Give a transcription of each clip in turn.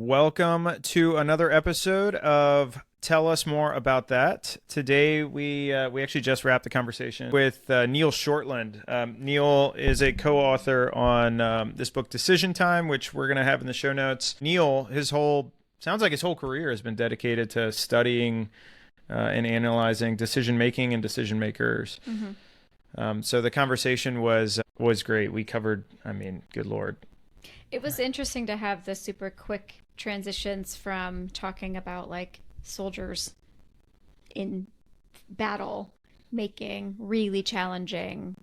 Welcome to another episode of Tell Us More About That. Today we actually just wrapped the conversation with Neil Shortland. Neil is a co-author on this book Decision Time, which we're going to have in the show notes. Neil, sounds like his whole career has been dedicated to studying and analyzing decision making and decision makers. Mm-hmm. So the conversation was great. We covered, good Lord. It was interesting to have the super quick transitions from talking about like soldiers in battle making really challenging,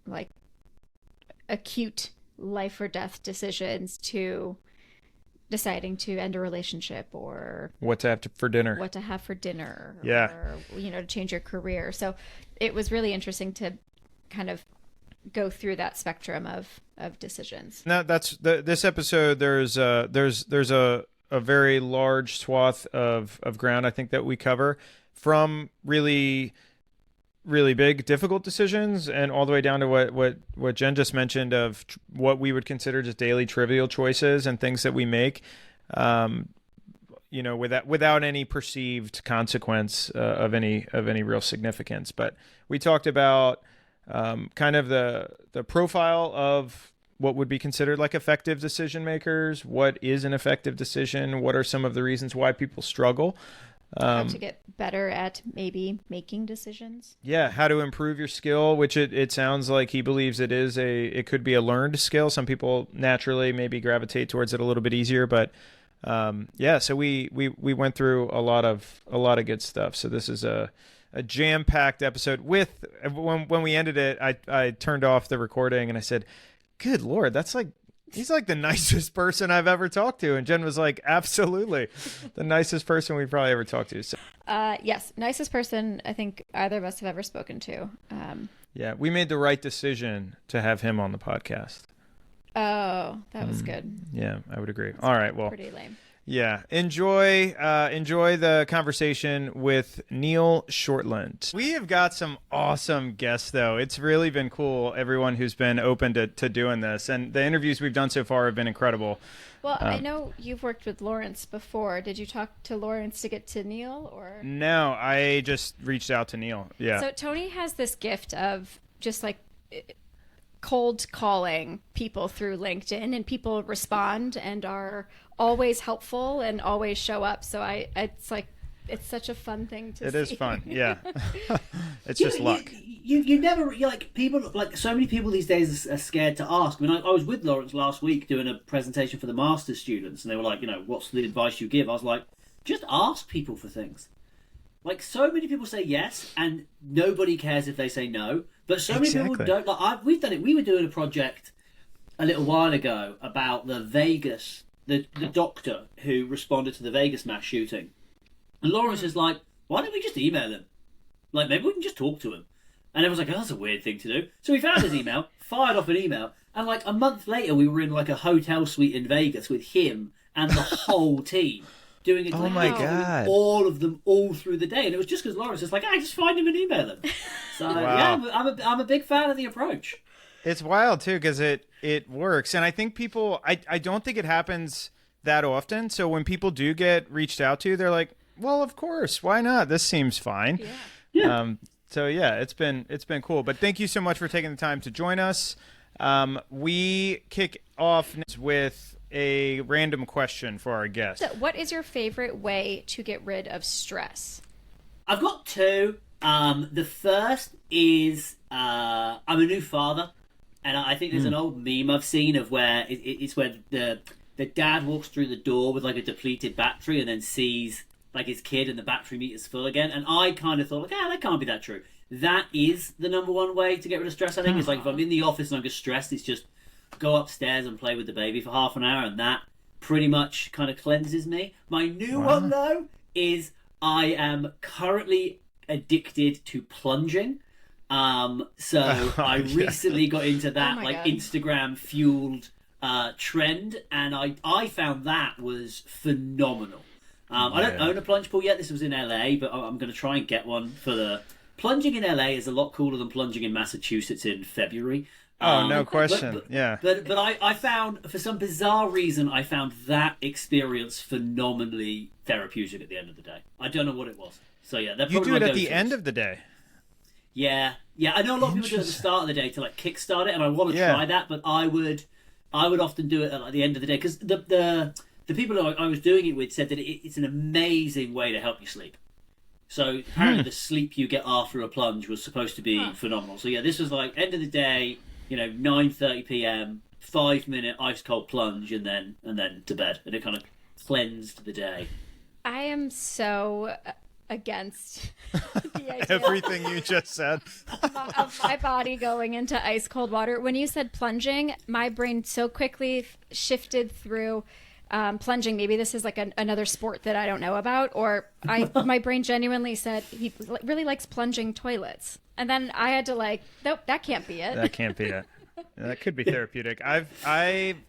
like acute life or death decisions to deciding to end a relationship or what to have for dinner. Yeah. Or, to change your career. So it was really interesting to kind of go through that spectrum of decisions. Now this episode. There's a very large swath of ground I think that we cover, from really really big difficult decisions and all the way down to what Jen just mentioned of what we would consider just daily trivial choices and things that we make, without any perceived consequence of any real significance. But we talked about kind of the profile of what would be considered like effective decision makers. What is an effective decision? What are some of the reasons why people struggle? How to get better at maybe making decisions. Yeah, how to improve your skill, which it sounds like he believes it could be a learned skill. Some people naturally maybe gravitate towards it a little bit easier, but so we went through a lot of good stuff. So this is a jam-packed episode. When we ended it, I turned off the recording and I said, good Lord, he's like the nicest person I've ever talked to. And Jen was like, absolutely. The nicest person we've probably ever talked to. So. Yes. Nicest person I think either of us have ever spoken to. Yeah. We made the right decision to have him on the podcast. Oh, that was good. Yeah, I would agree. All right. Well, pretty lame. Yeah. Enjoy the conversation with Neil Shortland. We have got some awesome guests, though. It's really been cool, everyone who's been open to doing this. And the interviews we've done so far have been incredible. Well, I know you've worked with Lawrence before. Did you talk to Lawrence to get to Neil? Or No, I just reached out to Neil. Yeah. So Tony has this gift of just like cold calling people through LinkedIn, and people respond and are always helpful and always show up. So it's such a fun thing to see. It is fun. Yeah. It's just luck. You never, people, like so many people these days are scared to ask. I mean, I was with Lawrence last week doing a presentation for the master's students, and they were like, what's the advice you give? I was like, just ask people for things. Like, so many people say yes, and nobody cares if they say no. But so many people don't. Like, we've done it. We were doing a project a little while ago about the doctor who responded to the Vegas mass shooting. And Lawrence is like, why don't we just email him? Like, maybe we can just talk to him. And everyone's like, oh, that's a weird thing to do. So we found his email, fired off an email, and like a month later, we were in like a hotel suite in Vegas with him and the whole team. Doing it, oh my God! All of them, all through the day, and it was just because Lawrence is like, just find him and email him. So yeah, I'm a big fan of the approach. It's wild too because it works, and I think people, I don't think it happens that often. So when people do get reached out to, they're like, well, of course, why not? This seems fine. Yeah. So yeah, it's been cool. But thank you so much for taking the time to join us. We kick off with a random question for our guest. So what is your favorite way to get rid of stress? I've got two. The first is I'm a new father, and I think there's an old meme I've seen of where it's where the dad walks through the door with like a depleted battery and then sees like his kid and the battery meter's full again. And I kind of thought, like, that can't be that true. That is the number one way to get rid of stress, I think. It's like if I'm in the office and I'm just stressed, it's just go upstairs and play with the baby for half an hour, and that pretty much kind of cleanses me. My new one, though, is I am currently addicted to plunging. I recently got into that Instagram-fueled trend, and I found that was phenomenal. I don't own a plunge pool yet. This was in LA, but I'm going to try and get one for the... Plunging in LA is a lot cooler than plunging in Massachusetts in February. Oh, no But question. but Yeah. I found, for some bizarre reason, I found that experience phenomenally therapeutic at the end of the day. I don't know what it was. So yeah, they're You probably do my it at the go-tos. end of the day. Yeah, yeah. I know a lot of people do it at the Interesting. start of the day to like kickstart it, and I want to Yeah. try that, but I would often do it at like the end of the day because the people who I was doing it with said that it's an amazing way to help you sleep. So apparently, the sleep you get after a plunge was supposed to be phenomenal. So yeah, this was like end of the day, 9:30 p.m., 5 minute ice cold plunge, and then to bed, and it kind of cleansed the day. I am so against the idea Everything you just said. of my body going into ice cold water. When you said plunging, my brain so quickly shifted through plunging. Maybe this is like another sport that I don't know about, or my brain genuinely said he really likes plunging toilets, and then I had to like, nope, that can't be it. That can't be it. That could be therapeutic. I've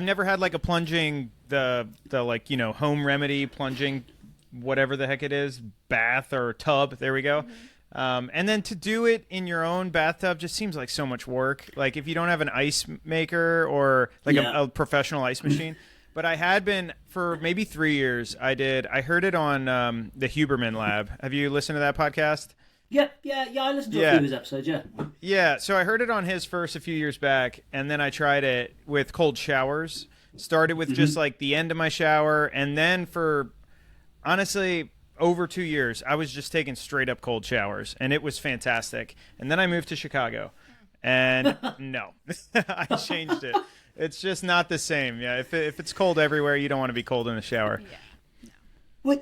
never had like a plunging the like home remedy plunging, whatever the heck it is, bath or tub. There we go. And then to do it in your own bathtub just seems like so much work. Like if you don't have an ice maker or like Yeah. a professional ice machine. But I had been for maybe 3 years. I heard it on the Huberman Lab. Have you listened to that podcast? Yeah, yeah, yeah. I listened to a Yeah. few of his episodes. Yeah. Yeah, so I heard it on his first a few years back, and then I tried it with cold showers. Started with just like the end of my shower, and then for honestly over 2 years, I was just taking straight up cold showers, and it was fantastic. And then I moved to Chicago, and no, I changed it. It's just not the same. Yeah, if it's cold everywhere, you don't want to be cold in the shower. Well,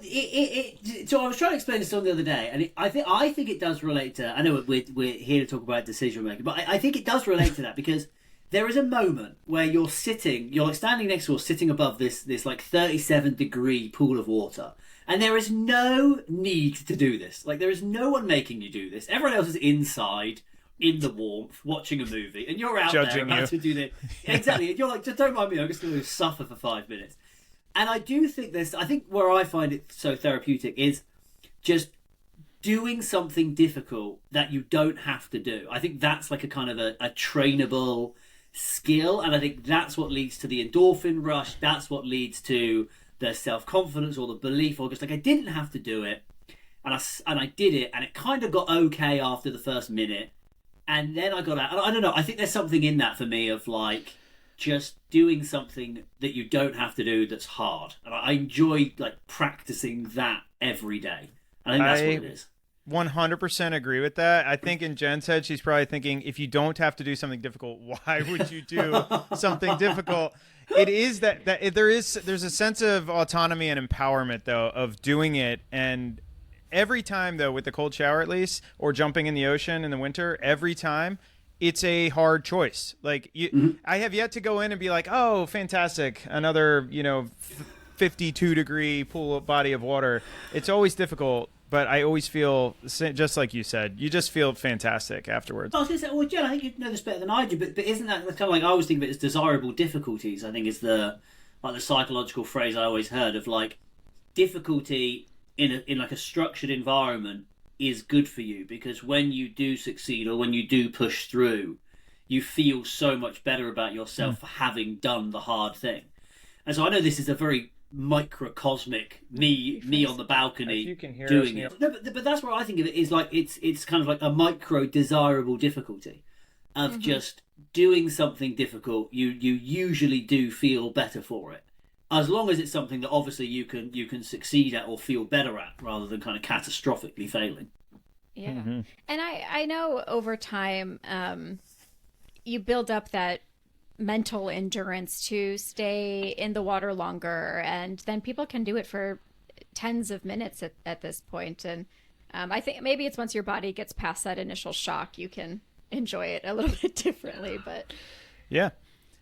so I was trying to explain this on the other day, and I think it does relate to. I know we're here to talk about decision making, but I think it does relate to that because there is a moment where you're like standing next to or sitting above this like 37-degree pool of water, and there is no need to do this. Like there is no one making you do this. Everyone else is inside in the warmth watching a movie, and you're out Judging there about you. to do this. Exactly, and you're like, just don't mind me. I'm just going to suffer for 5 minutes. And I do think I think where I find it so therapeutic is just doing something difficult that you don't have to do. I think that's like a kind of a trainable skill. And I think that's what leads to the endorphin rush. That's what leads to the self-confidence or the belief or just like, I didn't have to do it. And I did it. And it kind of got okay after the first minute. And then I got out. And I don't know. I think there's something in that for me of like, just doing something that you don't have to do that's hard. And I enjoy like practicing that every day. I think that's what it is. 100% agree with that. I think in Jen's head, she's probably thinking, if you don't have to do something difficult, why would you do something difficult? It is there's a sense of autonomy and empowerment though of doing it. And every time though, with the cold shower at least, or jumping in the ocean in the winter, every time it's a hard choice. Like I have yet to go in and be like, oh, fantastic, another 52-degree pool body of water. It's always difficult, but I always feel just like you said. You just feel fantastic afterwards. I was going to say, well, Jen, I think you know this better than I do, but isn't that kind of like I always think of it as desirable difficulties? I think is the psychological phrase I always heard of like difficulty in like a structured environment is good for you because when you do succeed or when you do push through, you feel so much better about yourself for having done the hard thing. And so I know this is a very microcosmic me on the balcony If you can hear doing us, it. No, but that's what I think of it is like it's kind of like a micro desirable difficulty of just doing something difficult. You usually do feel better for it. As long as it's something that obviously you can succeed at or feel better at rather than kind of catastrophically failing. Yeah. And I know over time you build up that mental endurance to stay in the water longer, and then people can do it for tens of minutes at this point. And I think maybe it's once your body gets past that initial shock, you can enjoy it a little bit differently. But Yeah.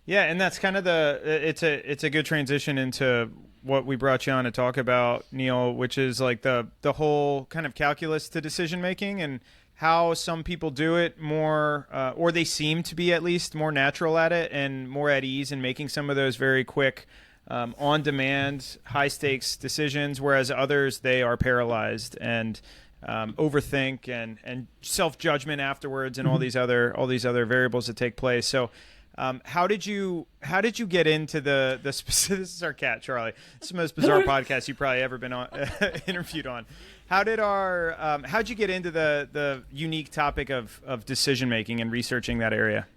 Yeah, and that's kind of it's a good transition into what we brought you on to talk about, Neil, which is like the whole kind of calculus to decision making and how some people do it more, or they seem to be at least more natural at it and more at ease in making some of those very quick, on demand, high stakes decisions, whereas others they are paralyzed and overthink and self-judgment afterwards, and all these other variables that take place. So how did you get into the specific? This is our cat, Charlie. It's the most bizarre podcast you've probably ever been on interviewed on. How'd you get into the unique topic of decision making and researching that area?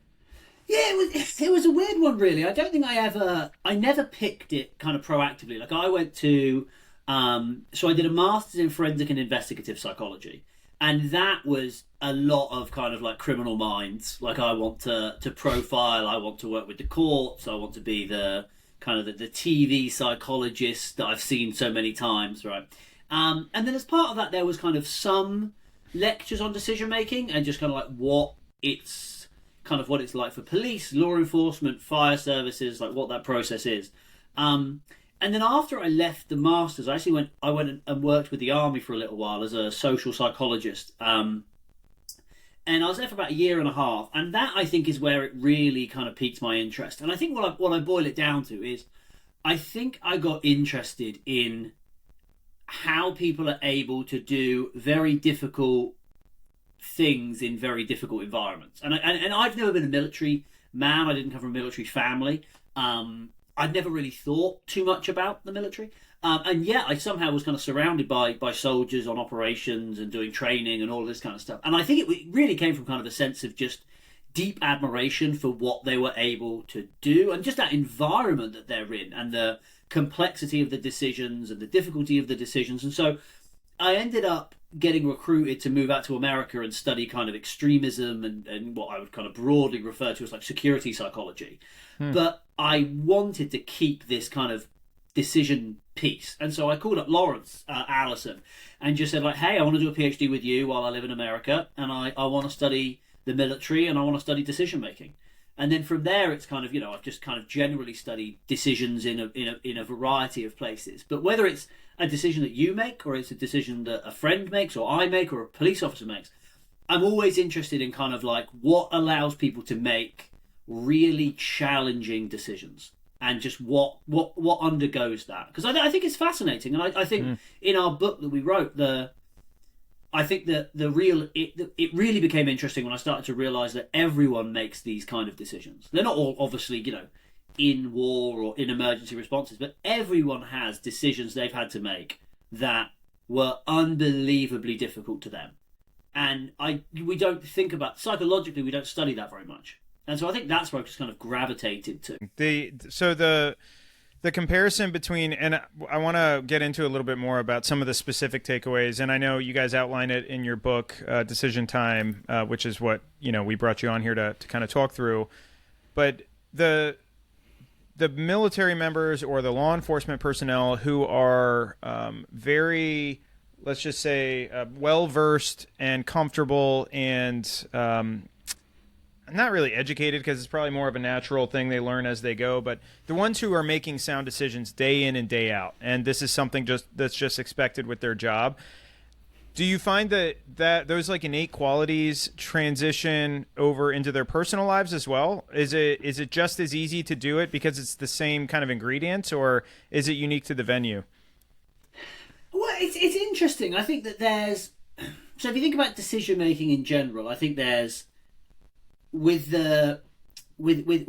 Yeah, it was a weird one, really. I don't think I never picked it kind of proactively. Like I went to, so I did a master's in forensic and investigative psychology, and that was a lot of kind of like criminal minds. Like I want to profile, I want to work with the courts, I want to be the kind of the TV psychologist that I've seen so many times, right? And then as part of that, there was kind of some lectures on decision making and just kind of like what it's like for police, law enforcement, fire services, like what that process is. And then after I left the masters, I went and worked with the army for a little while as a social psychologist. And I was there for about a year and a half, and that I think is where it really kind of piqued my interest. And I think what I boil it down to is, I think I got interested in how people are able to do very difficult things in very difficult environments. And I've never been a military man. I didn't come from a military family. I'd never really thought too much about the military. And yet I somehow was kind of surrounded by soldiers on operations and doing training and all this kind of stuff. And I think it really came from kind of a sense of just deep admiration for what they were able to do and just that environment that they're in and the complexity of the decisions and the difficulty of the decisions. And so I ended up getting recruited to move out to America and study kind of extremism and what I would kind of broadly refer to as like security psychology. But I wanted to keep this kind of decision piece. And so I called up Lawrence Allison and just said like, hey, I want to do a PhD with you while I live in America, and I want to study the military and I want to study decision making. And then from there, it's kind of, I've just kind of generally studied decisions in a variety of places. But whether it's a decision that you make, or it's a decision that a friend makes, or I make, or a police officer makes, I'm always interested in kind of like what allows people to make really challenging decisions, and just what undergoes that. Because I think it's fascinating, and I think in our book that we wrote, I think that it really became interesting when I started to realize that everyone makes these kind of decisions. They're not all obviously, in war or in emergency responses, but everyone has decisions they've had to make that were unbelievably difficult to them. And we don't think about, psychologically, we don't study that very much. And so I think that's where I just kind of gravitated to. The comparison between, and I want to get into a little bit more about some of the specific takeaways, and I know you guys outline it in your book, Decision Time, which is what, we brought you on here to kind of talk through. But the military members or the law enforcement personnel who are very, let's just say, well-versed and comfortable and not really educated, because it's probably more of a natural thing they learn as they go, but the ones who are making sound decisions day in and day out, and this is something that's just expected with their job. Do you find that those like innate qualities transition over into their personal lives as well? Is it just as easy to do it because it's the same kind of ingredients, or is it unique to the venue? Well, it's interesting. I think that so if you think about decision making in general, I think there's with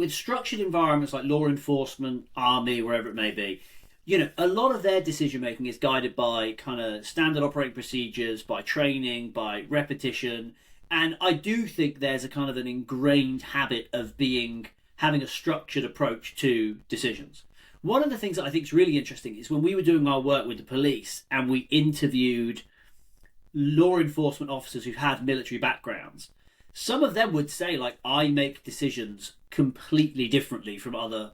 structured environments like law enforcement, army, wherever it may be, a lot of their decision making is guided by kind of standard operating procedures, by training, by repetition. And I do think there's a kind of an ingrained habit of having a structured approach to decisions. One of the things that I think is really interesting is when we were doing our work with the police and we interviewed law enforcement officers who had military backgrounds, some of them would say, like, I make decisions completely differently from other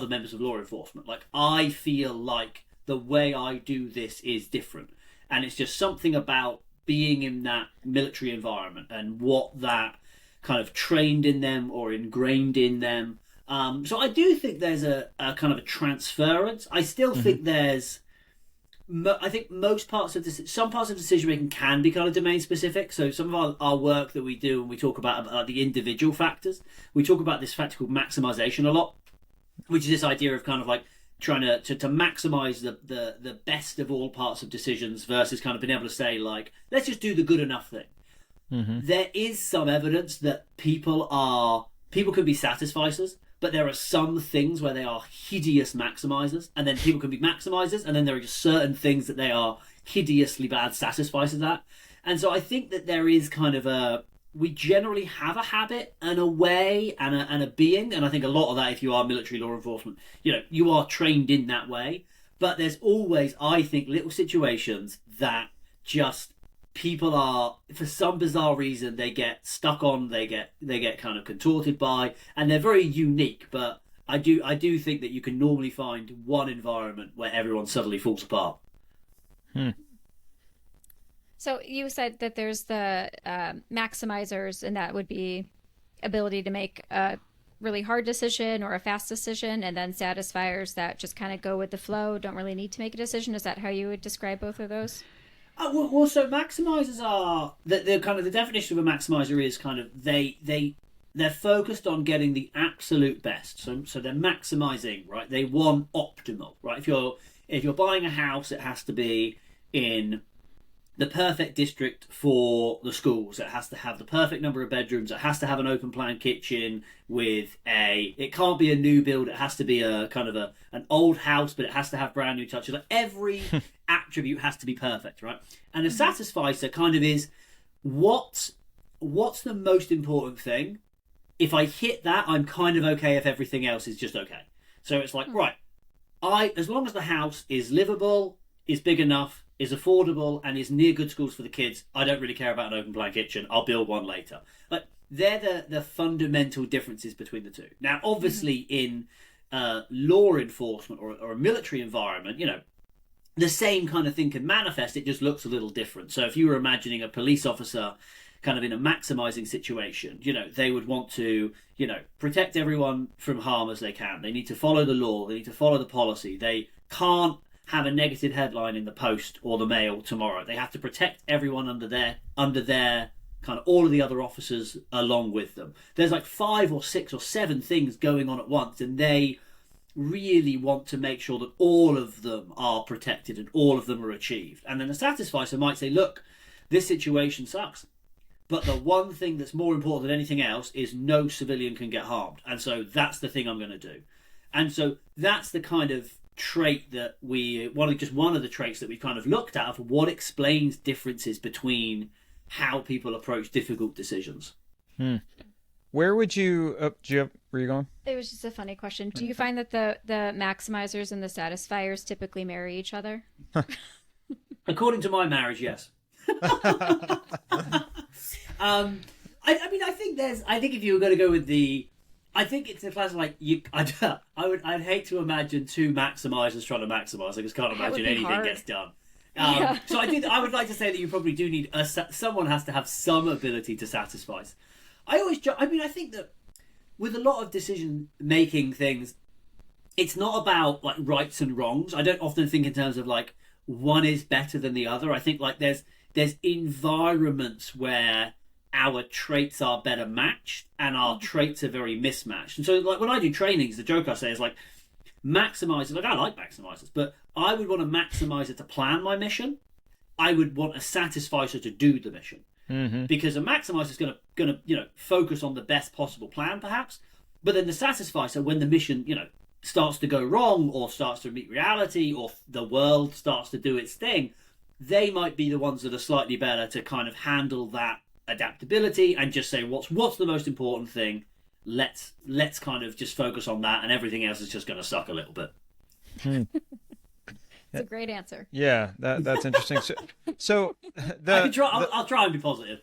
members of law enforcement. Like, I feel like the way I do this is different. And it's just something about being in that military environment and what that kind of trained in them or ingrained in them. So I do think there's a kind of a transference. I still think there's... I think some parts of decision making can be kind of domain specific. So some of our work that we do when we talk about the individual factors, we talk about this factor called maximization a lot, which is this idea of kind of like trying to maximize the best of all parts of decisions versus kind of being able to say, like, let's just do the good enough thing. There is some evidence that people can be satisficers, but there are some things where they are hideous maximizers, and then people can be maximizers, and then there are just certain things that they are hideously bad satisficers at. And so I think that there is kind of we generally have a habit and a way and a being, and I think a lot of that, if you are military law enforcement, you are trained in that way. But there's always, I think, little situations that just people are, for some bizarre reason, they get stuck on, they get kind of contorted by, and they're very unique. But I do think that you can normally find one environment where everyone suddenly falls apart. So you said that there's the maximizers, and that would be ability to make a really hard decision or a fast decision, and then satisfiers that just kind of go with the flow, don't really need to make a decision. Is that how you would describe both of those? Well, so maximizers are the kind of the definition of a maximizer is kind of they're focused on getting the absolute best. So they're maximizing, right? They want optimal, right? If you're buying a house, it has to be in the perfect district for the schools. It has to have the perfect number of bedrooms. It has to have an open plan kitchen with it can't be a new build. It has to be a kind of an old house, but it has to have brand new touches. Like every attribute has to be perfect, right? And a satisficer kind of is what's the most important thing. If I hit that, I'm kind of okay if everything else is just okay. So it's like, right, as long as the house is livable, is big enough, is affordable, and is near good schools for the kids, I don't really care about an open plan kitchen. I'll build one later. But they're the fundamental differences between the two. Now, obviously, in law enforcement or a military environment, the same kind of thing can manifest. It just looks a little different. So if you were imagining a police officer kind of in a maximizing situation, they would want to, protect everyone from harm as they can. They need to follow the law. They need to follow the policy. They can't have a negative headline in the Post or the Mail tomorrow. They have to protect everyone under their kind of all of the other officers along with them. There's like 5 or 6 or 7 things going on at once, and they really want to make sure that all of them are protected and all of them are achieved. And then the satisficer might say, look, this situation sucks, but the one thing that's more important than anything else is no civilian can get harmed. And so that's the thing I'm going to do. And so that's the kind of trait that one of the traits that we kind of looked at of what explains differences between how people approach difficult decisions. Where would you were you going? It was just a funny question. Do you find that the maximizers and the satisfiers typically marry each other? According to my marriage, yes. I think if you were going to go with I think it's a class like I'd hate to imagine 2 maximizers trying to maximize. I just can't imagine anything hard. Gets done. So I would like to say that you probably do need someone has to have some ability to satisfy. I think that with a lot of decision making things, it's not about like rights and wrongs. I don't often think in terms of like one is better than the other. I think like there's environments where our traits are better matched and our traits are very mismatched. And so like when I do trainings, the joke I say is like maximizers, like I like maximizers, but I would want a maximizer to plan my mission. I would want a satisficer to do the mission. Because a maximizer is going to focus on the best possible plan perhaps, but then the satisficer, when the mission starts to go wrong or starts to meet reality or the world starts to do its thing, they might be the ones that are slightly better to kind of handle that adaptability and just say what's the most important thing. Let's kind of just focus on that, and everything else is just going to suck a little bit. It's a great answer. Yeah, that's interesting. So I'll try and be positive.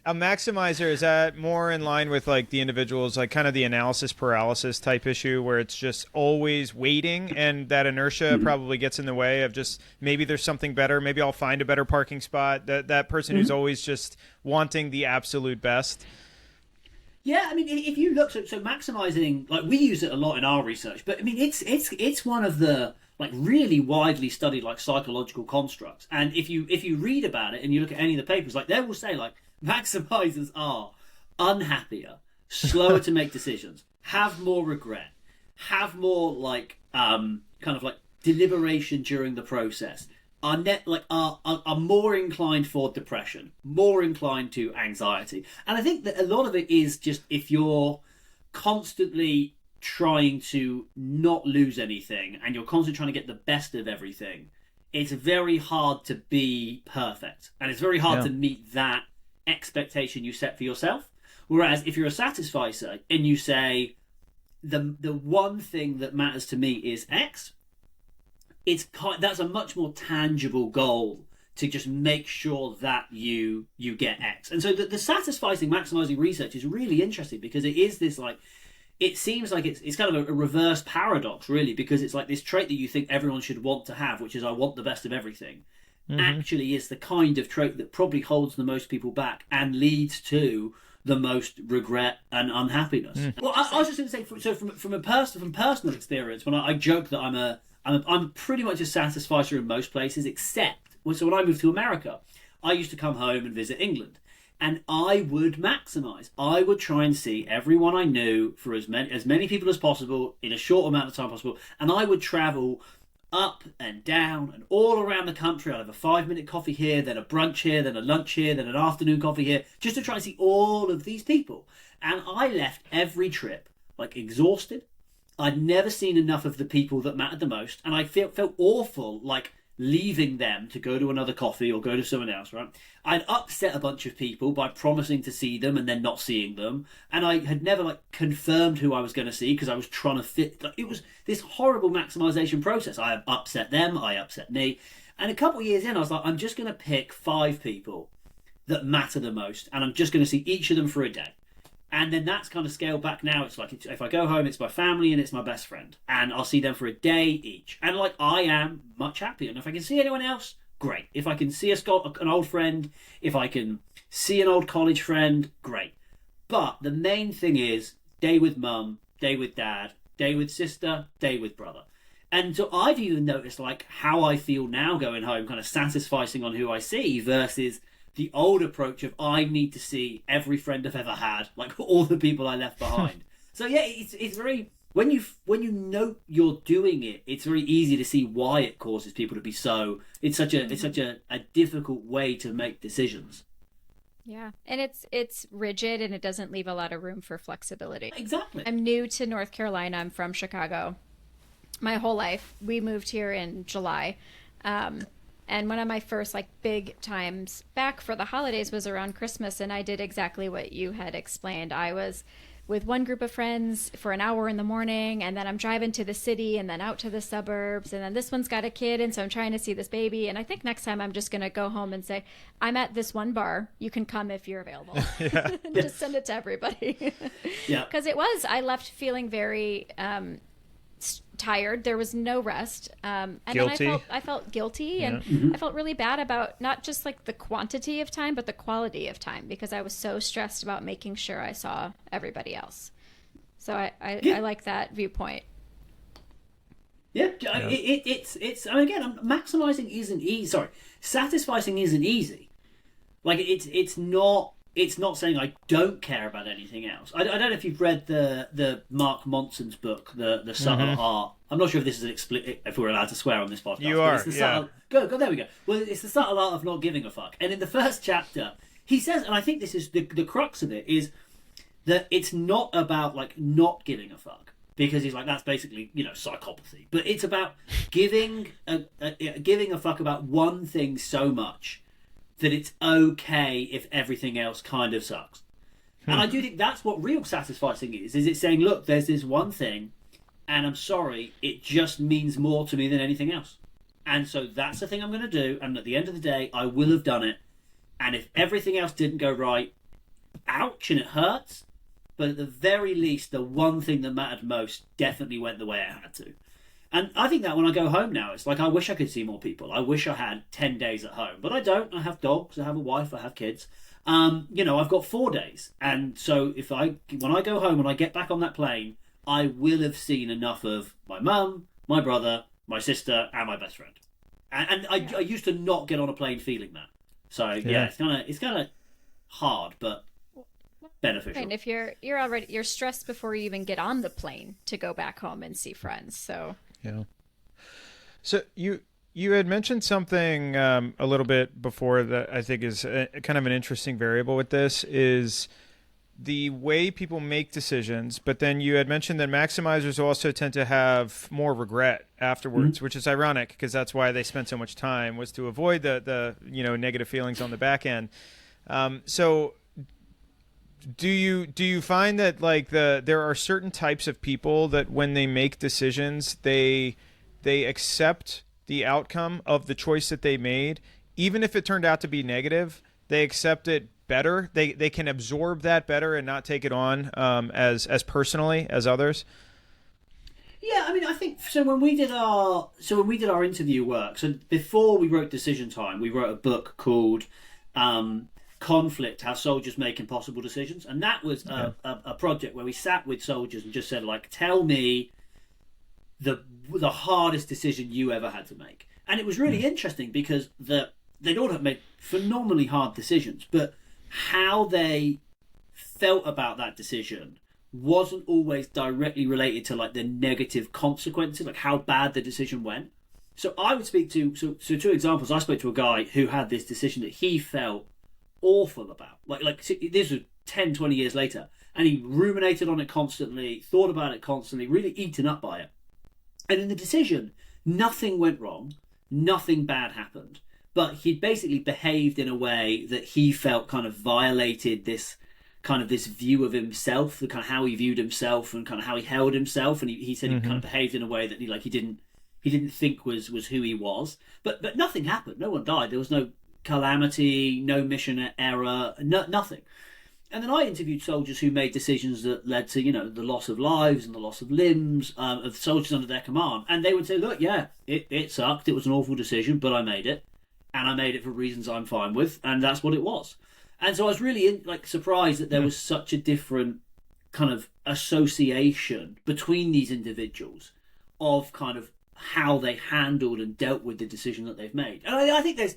A maximizer, is that more in line with like the individual's like kind of the analysis paralysis type issue where it's just always waiting and that inertia probably gets in the way of just maybe there's something better, maybe I'll find a better parking spot, that person who's always just wanting the absolute best? Yeah, I mean, if you look, so maximizing, like we use it a lot in our research, but I mean, it's one of the like really widely studied like psychological constructs. And if you read about it and you look at any of the papers, like they will say like maximizers are unhappier, slower to make decisions, have more regret, have more like kind of like deliberation during the process are more inclined for depression, more inclined to anxiety. And I think that a lot of it is just if you're constantly trying to not lose anything and you're constantly trying to get the best of everything, it's very hard to be perfect. And it's very hard to meet that expectation you set for yourself. Whereas if you're a satisficer and you say, the one thing that matters to me is X, that's a much more tangible goal to just make sure that you get X. And so the satisficing maximizing research is really interesting because it is this like, it seems like it's kind of a reverse paradox really, because it's like this trait that you think everyone should want to have, which is I want the best of everything, actually is the kind of trait that probably holds the most people back and leads to the most regret and unhappiness. Well, I was just going to say, from personal experience, when I joke that I'm pretty much a satisficer in most places, except so when I moved to America, I used to come home and visit England, and I would maximize. I would try and see everyone I knew for as many people as possible in a short amount of time possible, and I would travel up and down and all around the country. I'd have a 5-minute coffee here, then a brunch here, then a lunch here, then an afternoon coffee here, just to try and see all of these people. And I left every trip like exhausted. I'd never seen enough of the people that mattered the most, and I felt awful like leaving them to go to another coffee or go to someone else, right? I'd upset a bunch of people by promising to see them and then not seeing them, and I had never like confirmed who I was going to see because I was trying to fit. Like, it was this horrible maximization process. I upset them, I upset me, and a couple of years in, I was like, I'm just going to pick 5 people that matter the most, and I'm just going to see each of them for a day. And then that's kind of scaled back now. It's like, if I go home, it's my family and it's my best friend. And I'll see them for a day each. And like, I am much happier. And if I can see anyone else, great. If I can see an old friend, if I can see an old college friend, great. But the main thing is day with mum, day with dad, day with sister, day with brother. And so I've even noticed like how I feel now going home, kind of satisficing on who I see versus the old approach of I need to see every friend I've ever had, like all the people I left behind. So yeah, it's very, when you know you're doing it, it's very easy to see why it causes people to be so. It's such a difficult way to make decisions. Yeah, and it's rigid and it doesn't leave a lot of room for flexibility. Exactly. I'm new to North Carolina. I'm from Chicago. My whole life, we moved here in July. And one of my first like big times back for the holidays was around Christmas, and I did exactly what you had explained. I was with one group of friends for an hour in the morning, and then I'm driving to the city and then out to the suburbs, and then this one's got a kid, and so I'm trying to see this baby. And I think next time I'm just going to go home and say, I'm at this one bar. You can come if you're available. Just send it to everybody. Yeah. Because I left feeling very tired. There was no rest, and guilty. then I felt guilty, and I felt really bad about not just like the quantity of time but the quality of time, because I was so stressed about making sure I saw everybody else. So I like that viewpoint. Yeah, it's I mean, again, maximizing isn't easy. Sorry, satisficing isn't easy. Like it's not saying I don't care about anything else. I don't know if you've read the Mark Monson's book, the Subtle Art. I'm not sure if this is if we're allowed to swear on this podcast. You are. Go. There we go. Well, it's the subtle art of not giving a fuck. And in the first chapter, he says, and I think this is the crux of it, is that it's not about like not giving a fuck, because he's like, that's basically psychopathy. But it's about giving a fuck about one thing so much that it's okay if everything else kind of sucks. And I do think that's what real satisficing is it's saying, look, there's this one thing, and I'm sorry, it just means more to me than anything else. And so that's the thing I'm going to do, and at the end of the day, I will have done it. And if everything else didn't go right, ouch, and it hurts, but at the very least, the one thing that mattered most definitely went the way it had to. And I think that when I go home now, it's like I wish I could see more people. I wish I had 10 days at home. But I don't. I have dogs, I have a wife, I have kids. I've got 4 days. And so when I go home, when I get back on that plane, I will have seen enough of my mum, my brother, my sister, and my best friend. And I used to not get on a plane feeling that. So, yeah it's kind of hard, but... beneficial. And if you're stressed before you even get on the plane to go back home and see friends. So Yeah. So you had mentioned something a little bit before that I think is kind of an interesting variable with this is the way people make decisions, but then you had mentioned that maximizers also tend to have more regret afterwards, which is ironic because that's why they spent so much time, was to avoid the negative feelings on the back end. So do you find that like there are certain types of people that when they make decisions they accept the outcome of the choice that they made, even if it turned out to be negative, they accept it better. They can absorb that better and not take it on as personally as others. Yeah, I mean, I think so. When we did our interview work, so before we wrote Decision Time, we wrote a book called Conflict: How Soldiers Make Impossible Decisions, and that was a project where we sat with soldiers and just said, like, tell me the hardest decision you ever had to make. And it was really interesting because they'd all have made phenomenally hard decisions, but how they felt about that decision wasn't always directly related to like the negative consequences, like how bad the decision went. So I would speak to so two examples. I spoke to a guy who had this decision that he felt awful about. Like this was 10, 20 years later, and he ruminated on it constantly, thought about it constantly, really eaten up by it. And in the decision, nothing went wrong, nothing bad happened. But he'd basically behaved in a way that he felt kind of violated this view of himself, the kind of how he viewed himself and kind of how he held himself. And he said he kind of behaved in a way that he didn't think was who he was. But nothing happened. No one died. There was no calamity, no mission error, nothing. And then I interviewed soldiers who made decisions that led to, the loss of lives and the loss of limbs of soldiers under their command. And they would say, look, yeah, it sucked. It was an awful decision, but I made it. And I made it for reasons I'm fine with, and that's what it was. And so I was really surprised that there was such a different kind of association between these individuals of kind of how they handled and dealt with the decision that they've made. And I think there's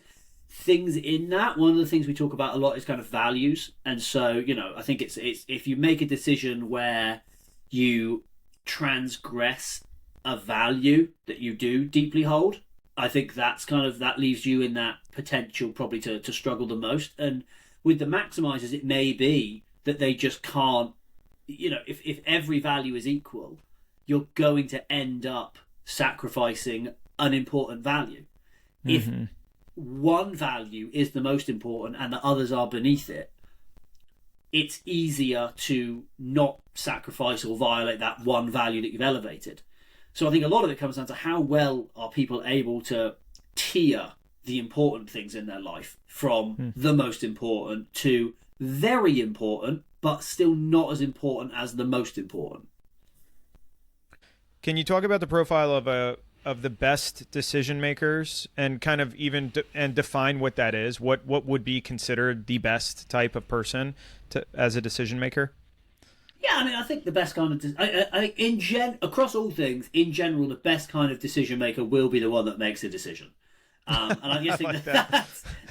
things in that. One of the things we talk about a lot is kind of values. And so, I think it's if you make a decision where you transgress a value that you do deeply hold, I think that leaves you in that potential probably to struggle the most. And with the maximizers, it may be that they just can't, if every value is equal, you're going to end up sacrificing an important value. If one value is the most important and the others are beneath it, it's easier to not sacrifice or violate that one value that you've elevated. So I think a lot of it comes down to how well are people able to tier the important things in their life from the most important to very important, but still not as important as the most important. Can you talk about the profile of the best decision makers and kind of even and define what that is? What would be considered the best type of person as a decision maker? Yeah, I mean, I think the best kind of I think across all things, in general, the best kind of decision maker will be the one that makes a decision. And I just think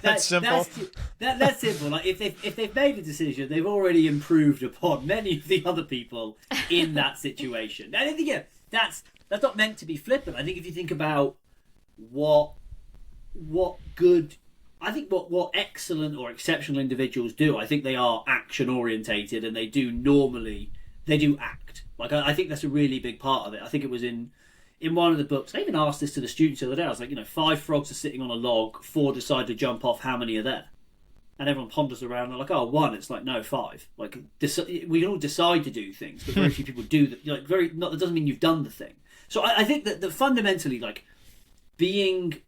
that's simple. That's simple. Like if they've made a decision, they've already improved upon many of the other people in that situation. And I think that's not meant to be flippant. I think if you think about what excellent or exceptional individuals do, I think they are action orientated and they do act. Like I think that's a really big part of it. I think it was in one of the books. I even asked this to the students the other day. I was like, 5 frogs are sitting on a log, 4 decide to jump off. How many are there? And everyone ponders around. And they're like, oh, 1. It's like, no, 5. Like we all decide to do things, but very few people do that. That doesn't mean you've done the thing. So I think that fundamentally, like being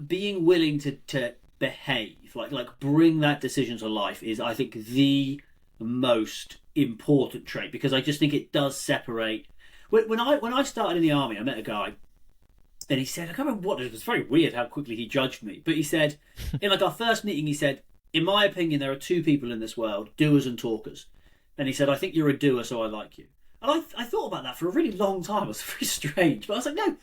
willing to behave, like bring that decision to life is, I think, the most important trait, because I just think it does separate. When I started in the army, I met a guy, and he said, I can't remember what it was. Very weird how quickly he judged me, but he said, in our first meeting, he said, in my opinion, there are 2 people in this world, doers and talkers. And he said, I think you're a doer, so I like you. And I thought about that for a really long time. It was very strange, but I was like, no,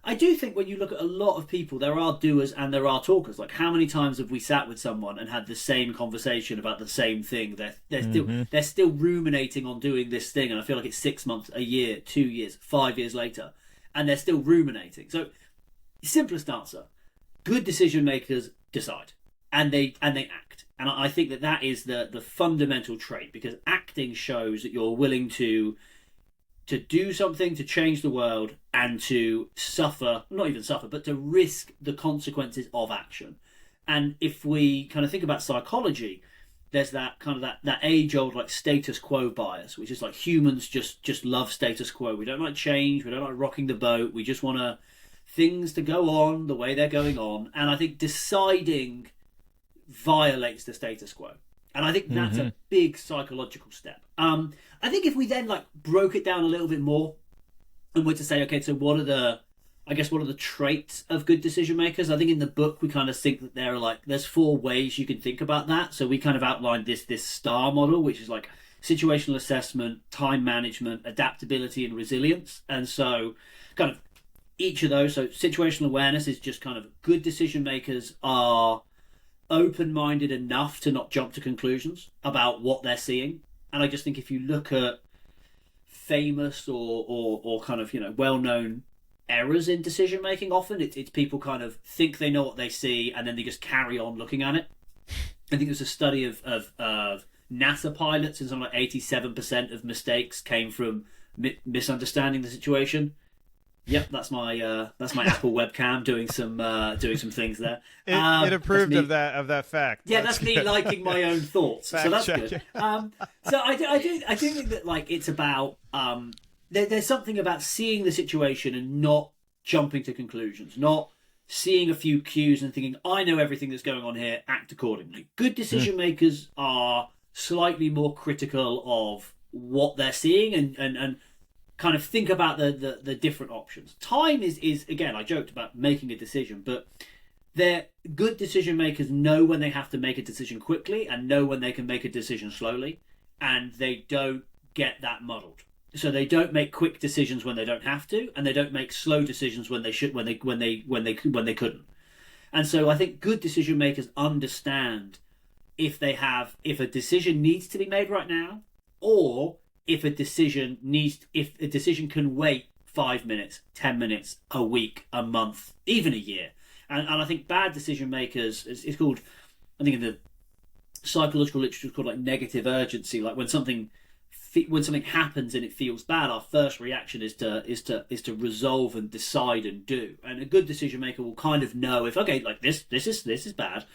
I do think when you look at a lot of people, there are doers and there are talkers. Like, how many times have we sat with someone and had the same conversation about the same thing? They're still ruminating on doing this thing, and I feel like it's 6 months, a year, 2 years, 5 years later, and they're still ruminating. So, simplest answer: good decision makers decide, and they act. And I think that is the fundamental trait, because acting shows that you're willing to do something to change the world, and to suffer, not even suffer, but to risk the consequences of action. And if we kind of think about psychology, there's that kind of that age-old like status quo bias, which is like humans just love status quo. We don't like change. We don't like rocking the boat. We just want things to go on the way they're going on. And I think deciding violates the status quo. And I think that's a big psychological step. I think if we then like broke it down a little bit more and were to say, okay, so what are the traits of good decision makers? I think in the book we kind of think that there's 4 ways you can think about that. So we kind of outlined this STAR model, which is like situational assessment, time management, adaptability, and resilience. And so kind of each of those, so situational awareness is just kind of good decision makers are open-minded enough to not jump to conclusions about what they're seeing. And I just think if you look at famous or kind of, well-known errors in decision making, often it's people kind of think they know what they see and then they just carry on looking at it. I think there's a study of NASA pilots, and something like 87% of mistakes came from misunderstanding the situation. Yep, that's my Apple webcam doing some things there. It approved of that fact. Yeah, that's me liking my own thoughts, so that's good. So I do think that like it's about there's something about seeing the situation and not jumping to conclusions, not seeing a few cues and thinking I know everything that's going on here, act accordingly. Good decision makers are slightly more critical of what they're seeing and kind of think about the different options. Time is again, I joked about making a decision, but they're good decision makers know when they have to make a decision quickly and know when they can make a decision slowly, and they don't get that muddled. So they don't make quick decisions when they don't have to, and they don't make slow decisions when they should when they couldn't. And so I think good decision makers understand if a decision needs to be made right now, or if a decision can wait 5 minutes, 10 minutes, a week, a month, even a year. And I think bad decision makers, it's called, I think in the psychological literature, it's called like negative urgency. Like when something happens and it feels bad, our first reaction is to resolve and decide and do. And a good decision maker will kind of know if, okay, like this is bad.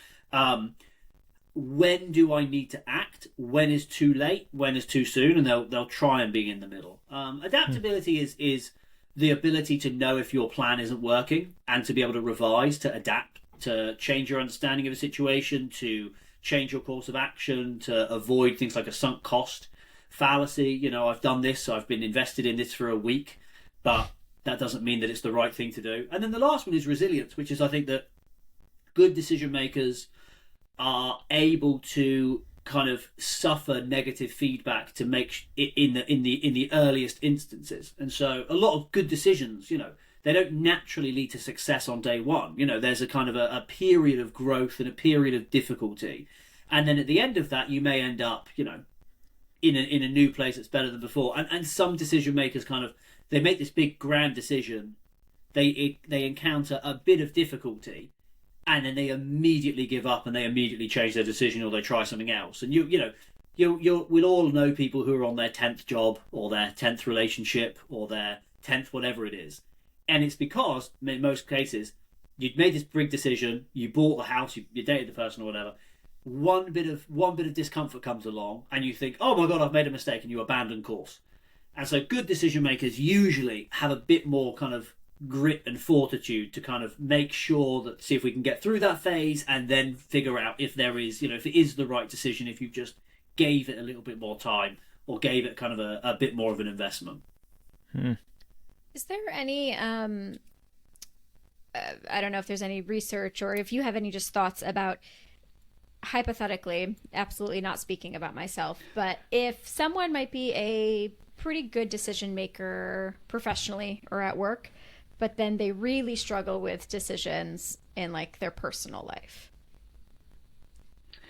When do I need to act? When is too late? When is too soon? And they'll try and be in the middle. Adaptability is the ability to know if your plan isn't working and to be able to revise, to adapt, to change your understanding of a situation, to change your course of action, to avoid things like a sunk cost fallacy. I've done this, so I've been invested in this for a week, but that doesn't mean that it's the right thing to do. And then the last one is resilience, which is I think that good decision makers are able to kind of suffer negative feedback to make it in the earliest instances. And so a lot of good decisions, they don't naturally lead to success on day one. There's a kind of a period of growth and a period of difficulty, and then at the end of that you may end up in a new place that's better than before. And some decision makers kind of, they make this big grand decision, they encounter a bit of difficulty, and then they immediately give up and they immediately change their decision or they try something else. And we'll all know people who are on their 10th job or their 10th relationship or their 10th whatever it is. And it's because, in most cases, you'd made this big decision, you bought the house, you dated the person or whatever. One bit of discomfort comes along and you think, oh my God, I've made a mistake, and you abandon course. And so good decision makers usually have a bit more kind of grit and fortitude to kind of make sure that, see if we can get through that phase and then figure out if there is, if it is the right decision, if you just gave it a little bit more time or gave it kind of a bit more of an investment. Is there any, I don't know if there's any research or if you have any just thoughts about, hypothetically, absolutely not speaking about myself, but if someone might be a pretty good decision maker professionally or at work, but then they really struggle with decisions in like their personal life.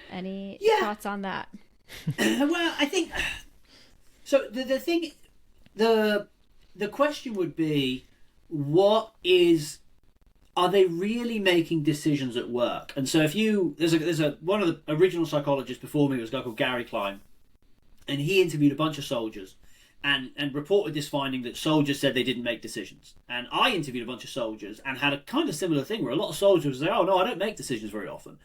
Any thoughts on that? Well, I think so. The thing, the question would be, are they really making decisions at work? And so if there's a one of the original psychologists before me was a guy called Gary Klein, and he interviewed a bunch of soldiers and reported this finding that soldiers said they didn't make decisions. And I interviewed a bunch of soldiers and had a kind of similar thing where a lot of soldiers would say, oh no, I don't make decisions very often.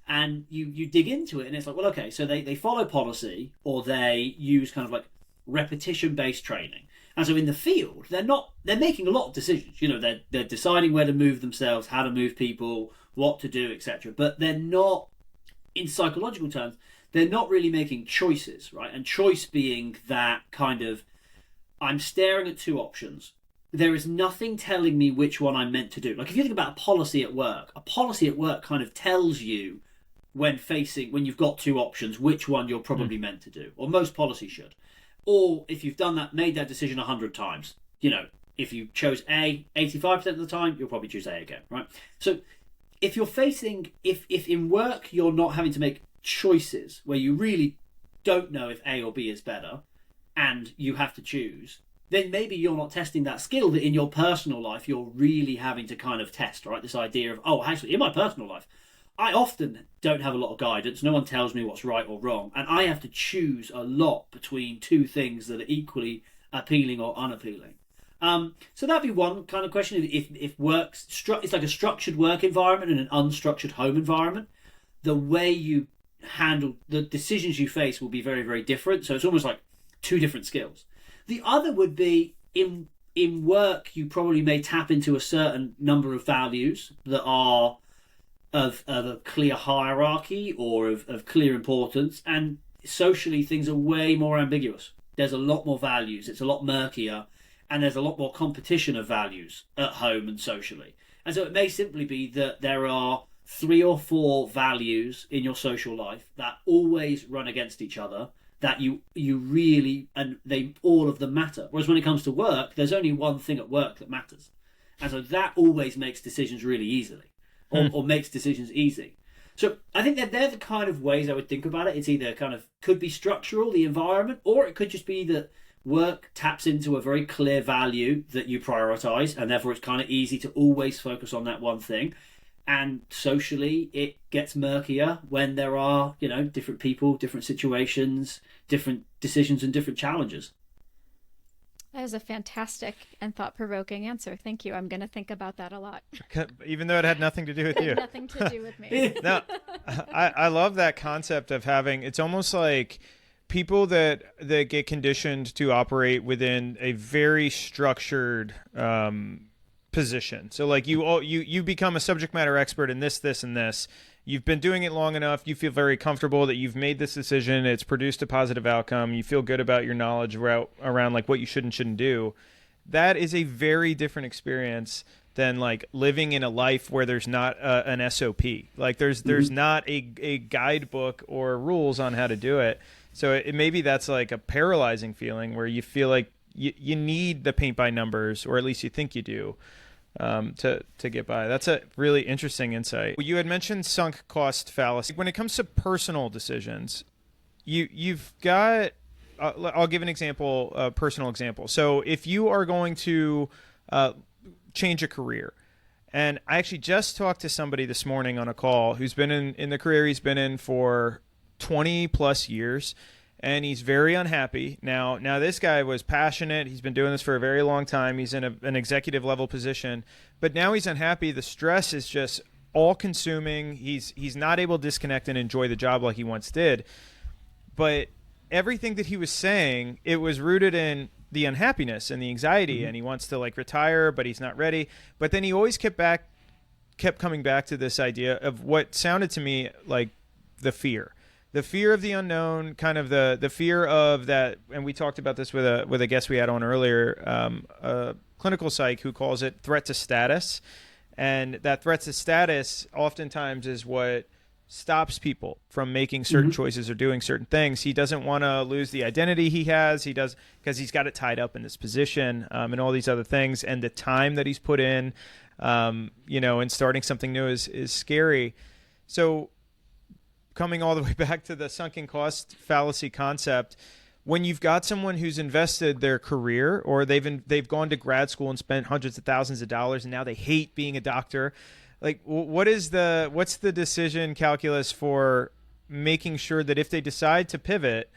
And you dig into it and it's like, well, okay, so they follow policy, or they use kind of like repetition-based training. And so in the field, they're making a lot of decisions. You know, they're deciding where to move themselves, how to move people, what to do, etc. But they're not, in psychological terms, they're not really making choices, right? And choice being that kind of, I'm staring at two options. There is nothing telling me which one I'm meant to do. Like if you think about a policy at work kind of tells you when you've got two options, which one you're probably meant to do, or most policies should. Or if you've made that decision 100 times, you know, if you chose A 85% of the time, you'll probably choose A again, right? So if in work you're not having to make choices where you really don't know if A or B is better and you have to choose, then maybe you're not testing that skill that in your personal life you're really having to kind of test, right? This idea of, oh, actually in my personal life, I often don't have a lot of guidance. No one tells me what's right or wrong. And I have to choose a lot between two things that are equally appealing or unappealing. So that'd be one kind of question. If work's it's like a structured work environment and an unstructured home environment, the way you handle the decisions you face will be very, very different. So it's almost like two different skills. The other would be in work, you probably may tap into a certain number of values that are of a clear hierarchy or of clear importance, and socially things are way more ambiguous. There's a lot more values, it's a lot murkier, and there's a lot more competition of values at home and socially. And so it may simply be that there are 3 or 4 values in your social life that always run against each other, that you really, and all of them matter. Whereas when it comes to work, there's only one thing at work that matters. And so that always makes decisions really easily. Or makes decisions easy. So I think that they're the kind of ways I would think about it. It's either kind of could be structural, the environment, or it could just be that work taps into a very clear value that you prioritize, and therefore it's kind of easy to always focus on that one thing. And socially, it gets murkier when there are, you know, different people, different situations, different decisions, and different challenges. That is a fantastic and thought-provoking answer. Thank you. I'm going to think about that a lot. Even though it had nothing to do with you. Nothing to do with me. No, I love that concept of having, it's almost like people that get conditioned to operate within a very structured position. So like you become a subject matter expert in this, and this. You've been doing it long enough. You feel very comfortable that you've made this decision. It's produced a positive outcome. You feel good about your knowledge around like what you should and shouldn't do. That is a very different experience than like living in a life where there's not an SOP. Like there's not a guidebook or rules on how to do it. So maybe that's like a paralyzing feeling where you feel like you need the paint by numbers, or at least you think you do. To get by. That's a really interesting insight. You had mentioned sunk cost fallacy. When it comes to personal decisions, you've got, I'll give an example, a personal example. So if you are going to change a career, and I actually just talked to somebody this morning on a call who's been in the career he's been in for 20 plus years, and he's very unhappy. Now this guy was passionate. He's been doing this for a very long time. He's in an executive level position, but now he's unhappy. The stress is just all consuming. He's not able to disconnect and enjoy the job like he once did. But everything that he was saying, it was rooted in the unhappiness and the anxiety, and he wants to like retire, but he's not ready. But then he always kept coming back to this idea of what sounded to me like the fear. The fear of the unknown, kind of the fear of that, and we talked about this with a guest we had on earlier, a clinical psych who calls it threat to status, and that threat to status oftentimes is what stops people from making certain Hmm. choices or doing certain things. He doesn't want to lose the identity he has. He does because he's got it tied up in this position and all these other things, and the time that he's put in, and starting something new is scary. So coming all the way back to the sunken cost fallacy concept, when you've got someone who's invested their career or they've gone to grad school and spent hundreds of thousands of dollars and now they hate being a doctor, like what's the decision calculus for making sure that if they decide to pivot,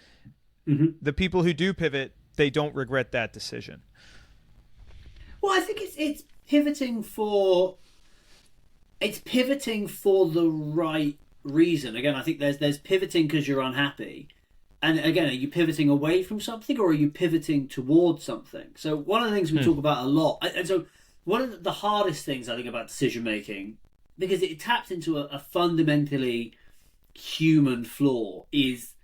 Hmm. the people who do pivot, they don't regret that decision? Well, I think it's pivoting for the right reason. Again, I think there's pivoting because you're unhappy, and again, are you pivoting away from something or are you pivoting towards something? So one of the things we talk about a lot, and so one of the hardest things I think about decision making, because it taps into a fundamentally human flaw, is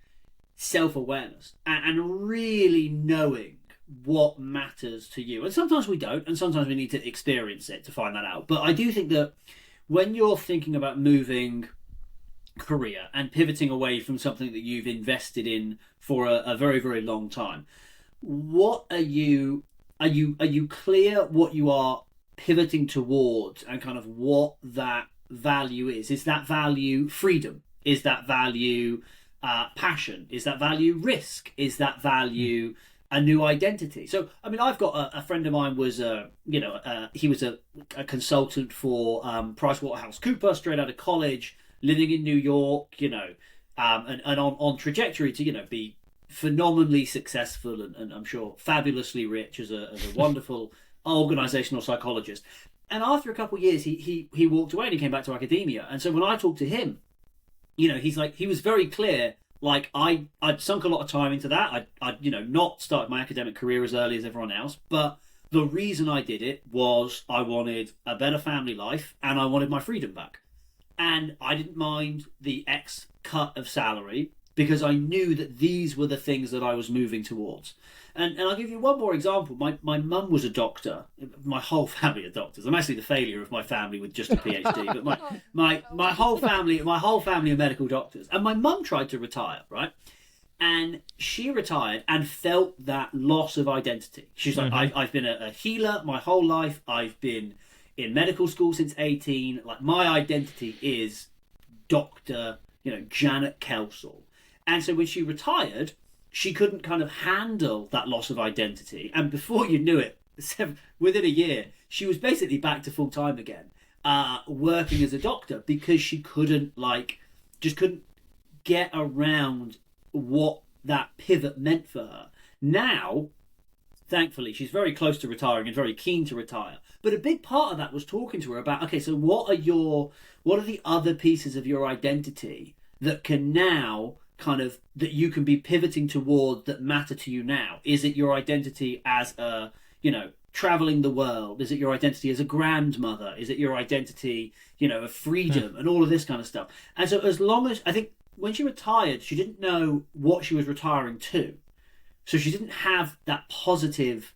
self-awareness and really knowing what matters to you. And sometimes we don't, and sometimes we need to experience it to find that out. But I do think that when you're thinking about moving career and pivoting away from something that you've invested in for a very, very long time, what are you clear what you are pivoting towards and kind of what that value is that value freedom? Is that value passion? Is that value risk? Is that value a new identity? So, I mean, I've got a friend of mine was, he was a consultant for PricewaterhouseCoopers straight out of college, living in New York, and on trajectory to, be phenomenally successful and I'm sure fabulously rich as a wonderful organizational psychologist. And after a couple of years, he walked away and he came back to academia. And so when I talked to him, he was very clear. Like I'd sunk a lot of time into that. I'd not started my academic career as early as everyone else, but the reason I did it was I wanted a better family life and I wanted my freedom back. And I didn't mind the X cut of salary because I knew that these were the things that I was moving towards. And I'll give you one more example. My mum was a doctor. My whole family are doctors. I'm actually the failure of my family with just a PhD. But my whole family are medical doctors. And my mum tried to retire, right? And she retired and felt that loss of identity. She's like, I've been a healer my whole life. I've been in medical school since 18. Like my identity is Dr. Janet Kelsall. And so when she retired, she couldn't kind of handle that loss of identity. And before you knew it, within a year, she was basically back to full time again, working as a doctor because she couldn't get around what that pivot meant for her. Now, thankfully, she's very close to retiring and very keen to retire. But a big part of that was talking to her about, okay, so what are the other pieces of your identity that can now that you can be pivoting toward that matter to you now? Is it your identity as traveling the world? Is it your identity as a grandmother? Is it your identity, of freedom and all of this kind of stuff? And so as long as, I think when she retired, she didn't know what she was retiring to. So she didn't have that positive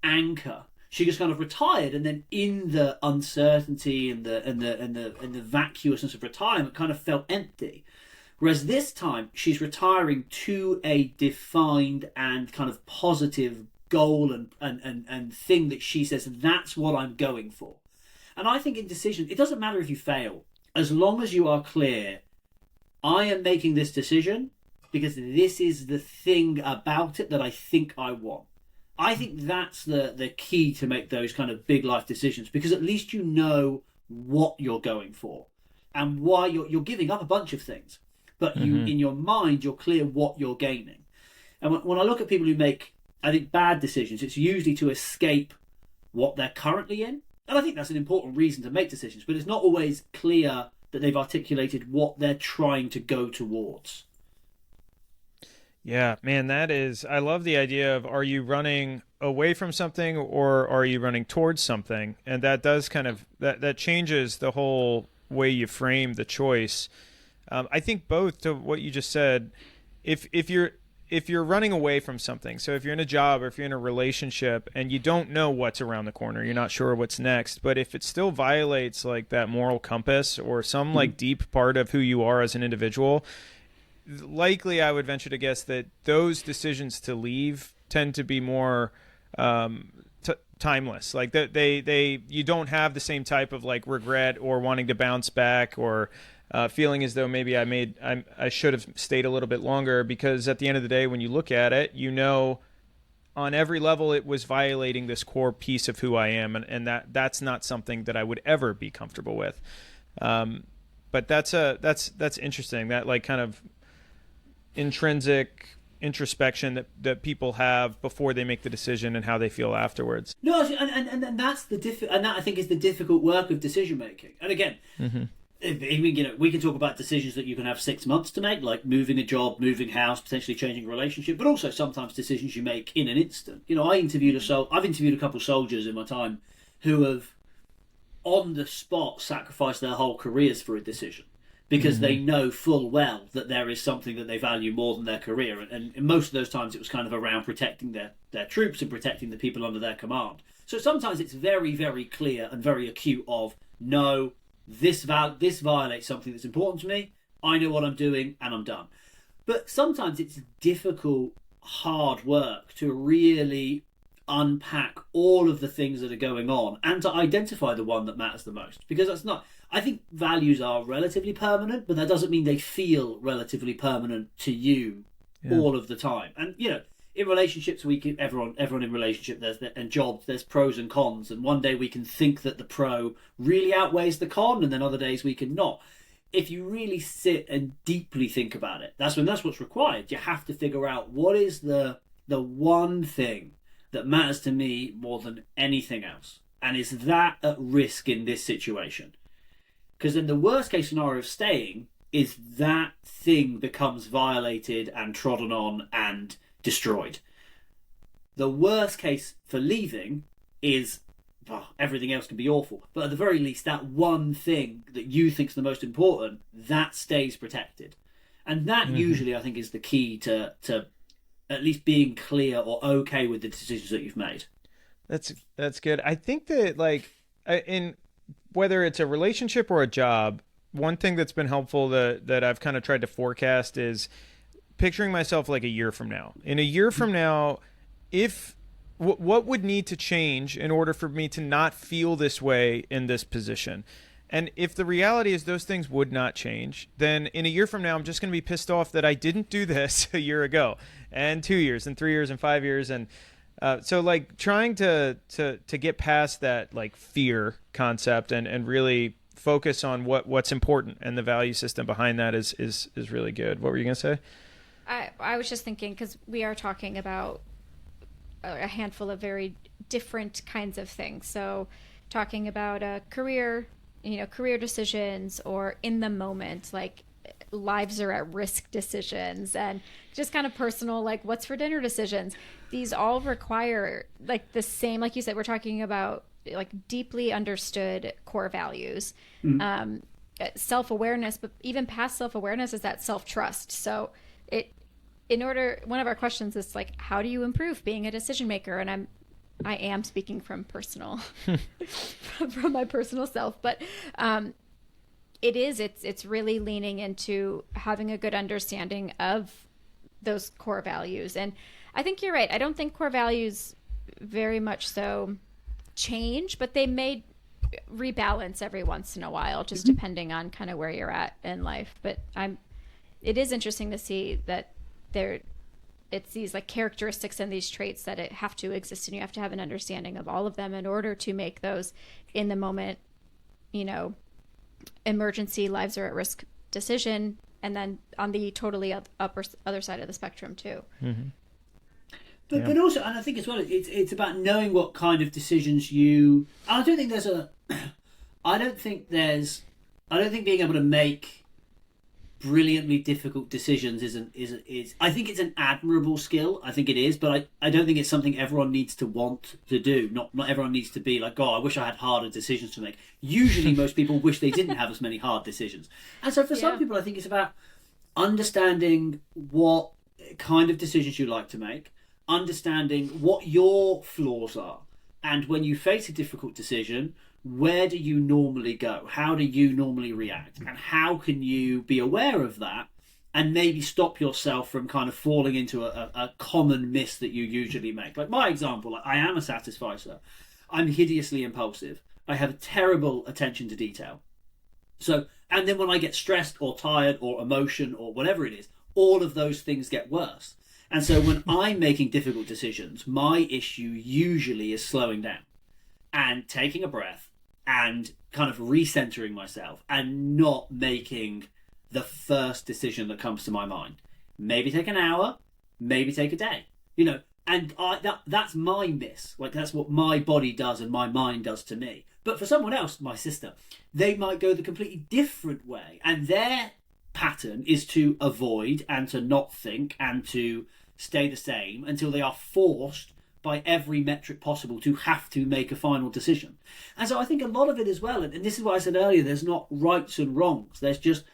anchor. She just kind of retired, and then in the uncertainty and the vacuousness of retirement kind of felt empty. Whereas this time, she's retiring to a defined and kind of positive goal and thing that she says, that's what I'm going for. And I think in decision, it doesn't matter if you fail, as long as you are clear, I am making this decision because this is the thing about it that I think I want. I think that's the key to make those kind of big life decisions, because at least you know what you're going for and why you're giving up a bunch of things. But in your mind, you're clear what you're gaining. And when I look at people who make, I think, bad decisions, it's usually to escape what they're currently in. And I think that's an important reason to make decisions, but it's not always clear that they've articulated what they're trying to go towards. Yeah, man, I love the idea of, are you running away from something or are you running towards something? And that does that changes the whole way you frame the choice. I think both, to what you just said, if if you're running away from something, so if you're in a job or if you're in a relationship and you don't know what's around the corner, you're not sure what's next, but if it still violates like that moral compass or some like deep part of who you are as an individual, likely I would venture to guess that those decisions to leave tend to be more timeless. Like they you don't have the same type of like regret or wanting to bounce back or feeling as though maybe I should have stayed a little bit longer, because at the end of the day, when you look at it, you know, on every level it was violating this core piece of who I am, and that's not something that I would ever be comfortable with. But that's interesting, that like kind of intrinsic introspection that people have before they make the decision and how they feel afterwards. No, and that's and that I think is the difficult work of decision making. And again, we can talk about decisions that you can have 6 months to make, like moving a job, moving house, potentially changing a relationship, but also sometimes decisions you make in an instant. You know, I've interviewed a couple of soldiers in my time who have on the spot sacrificed their whole careers for a decision, because they know full well that there is something that they value more than their career. And most of those times it was kind of around protecting their troops and protecting the people under their command. So sometimes it's very, very clear and very acute of, no, this violates something that's important to me. I know what I'm doing and I'm done. But sometimes it's difficult, hard work to really unpack all of the things that are going on and to identify the one that matters the most. Because that's not... I think values are relatively permanent, but that doesn't mean they feel relatively permanent to you all of the time. And, you know, in relationships, everyone in relationship and jobs, there's pros and cons. And one day we can think that the pro really outweighs the con, and then other days we can not. If you really sit and deeply think about it, that's what's required. You have to figure out what is the one thing that matters to me more than anything else, and is that at risk in this situation? Because then the worst case scenario of staying is that thing becomes violated and trodden on and destroyed. The worst case for leaving is, everything else can be awful, but at the very least that one thing that you think is the most important, that stays protected. And that usually I think is the key to at least being clear or okay with the decisions that you've made. That's good. I think that like in whether it's a relationship or a job, one thing that's been helpful that I've kind of tried to forecast is picturing myself like a year from now. In a year from now, what would need to change in order for me to not feel this way in this position? And if the reality is those things would not change, then in a year from now, I'm just going to be pissed off that I didn't do this a year ago, and 2 years, and 3 years, and 5 years, and so like trying to get past that like fear concept and really focus on what's important, and the value system behind that is really good. What were you gonna say? I was just thinking, because we are talking about a handful of very different kinds of things. So talking about a career decisions, or in the moment, like lives are at risk decisions, and just kind of personal, like what's for dinner decisions. These all require like the same, like you said, we're talking about like deeply understood core values, self-awareness, but even past self-awareness is that self-trust. So one of our questions is like, how do you improve being a decision maker? And I am speaking from from my personal self, but it's really leaning into having a good understanding of those core values. And I think you're right. I don't think core values very much so change, but they may rebalance every once in a while, just depending on kind of where you're at in life. But it is interesting to see that it's these like characteristics and these traits that have to exist, and you have to have an understanding of all of them in order to make those in the moment, emergency, lives are at risk decision, and then on the totally other side of the spectrum too. But also, and I think as well, it's about knowing what kind of decisions I don't think being able to make brilliantly difficult decisions is I think it's an admirable skill. I think it is, but I don't think it's something everyone needs to want to do. Not everyone needs to be like, I wish I had harder decisions to make. Usually most people wish they didn't have as many hard decisions. And so for some people, I think it's about understanding what kind of decisions you like to make, understanding what your flaws are, and when you face a difficult decision, where do you normally go? How do you normally react? And how can you be aware of that and maybe stop yourself from kind of falling into a common miss that you usually make? Like my example, I am a satisficer. I'm hideously impulsive. I have a terrible attention to detail. So, and then when I get stressed or tired or emotion or whatever it is, all of those things get worse. And so when I'm making difficult decisions, my issue usually is slowing down and taking a breath and kind of recentering myself and not making the first decision that comes to my mind. Maybe take an hour, maybe take a day, and that's my miss. Like, that's what my body does and my mind does to me. But for someone else, my sister, they might go the completely different way, and their pattern is to avoid and to not think and to stay the same until they are forced by every metric possible to have to make a final decision. And so I think a lot of it as well, and this is what I said earlier, there's not rights and wrongs. There's just,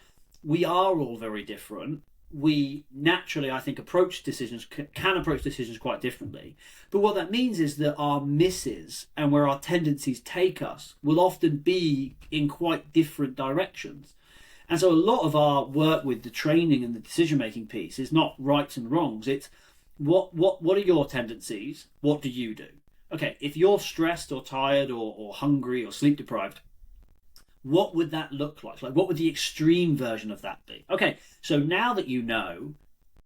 we are all very different. We naturally, I think, can approach decisions quite differently. But what that means is that our misses and where our tendencies take us will often be in quite different directions. And so a lot of our work with the training and the decision-making piece is not rights and wrongs. It's what are your tendencies? What do you do? Okay, if you're stressed or tired or hungry or sleep deprived, what would that look like? Like, what would the extreme version of that be? Okay, so now that you know,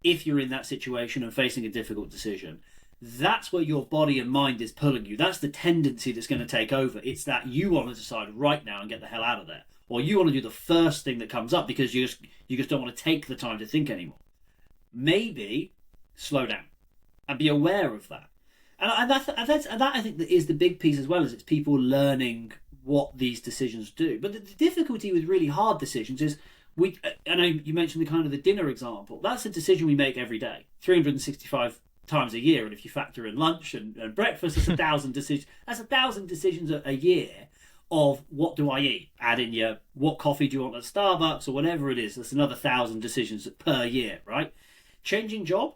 if you're in that situation and facing a difficult decision, that's where your body and mind is pulling you. That's the tendency that's going to take over. It's that you want to decide right now and get the hell out of there. Or you want to do the first thing that comes up because you just don't want to take the time to think anymore. Maybe slow down and be aware of that. And that I think that is the big piece as well, is it's people learning what these decisions do. But the difficulty with really hard decisions is, I know you mentioned the kind of the dinner example. That's a decision we make every day, 365 times a year. And if you factor in lunch and breakfast, that's 1,000 decisions. That's 1,000 decisions a year of what do I eat? Add in your, what coffee do you want at Starbucks or whatever it is. That's another 1,000 decisions per year, right? Changing job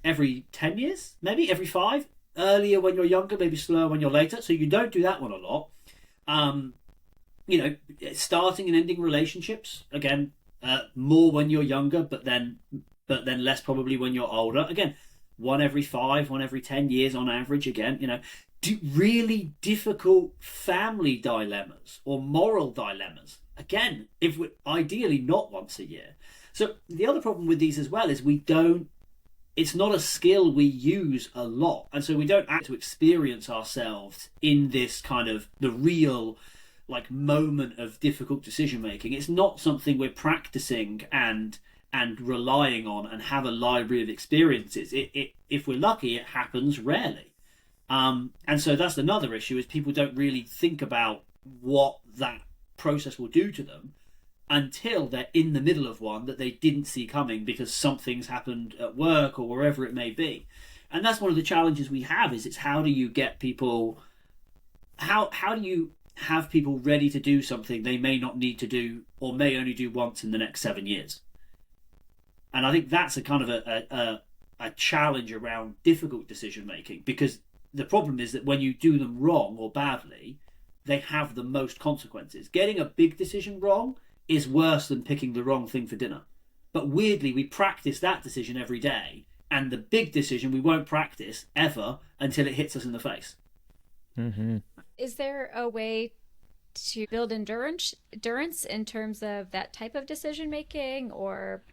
every 10 years, maybe every 5. Earlier when you're younger, maybe slower when you're later. So you don't do that one a lot. Starting and ending relationships, again, more when you're younger, but then less probably when you're older. Again, one every 5, one every 10 years on average. Again, really difficult family dilemmas or moral dilemmas. Again, if we ideally not once a year. So the other problem with these as well is it's not a skill we use a lot. And so we don't act to experience ourselves in this kind of the real like moment of difficult decision making. It's not something we're practicing and relying on and have a library of experiences. If we're lucky, it happens rarely. And so that's another issue, is people don't really think about what that process will do to them until they're in the middle of one that they didn't see coming because something's happened at work or wherever it may be. And that's one of the challenges we have, is it's how do you get people, how do you have people ready to do something they may not need to do or may only do once in the next 7 years? And I think that's a kind of a challenge around difficult decision making, because the problem is that when you do them wrong or badly, they have the most consequences. Getting a big decision wrong is worse than picking the wrong thing for dinner. But weirdly, we practice that decision every day, and the big decision we won't practice ever until it hits us in the face. Mm-hmm. Is there a way to build endurance in terms of that type of decision making, or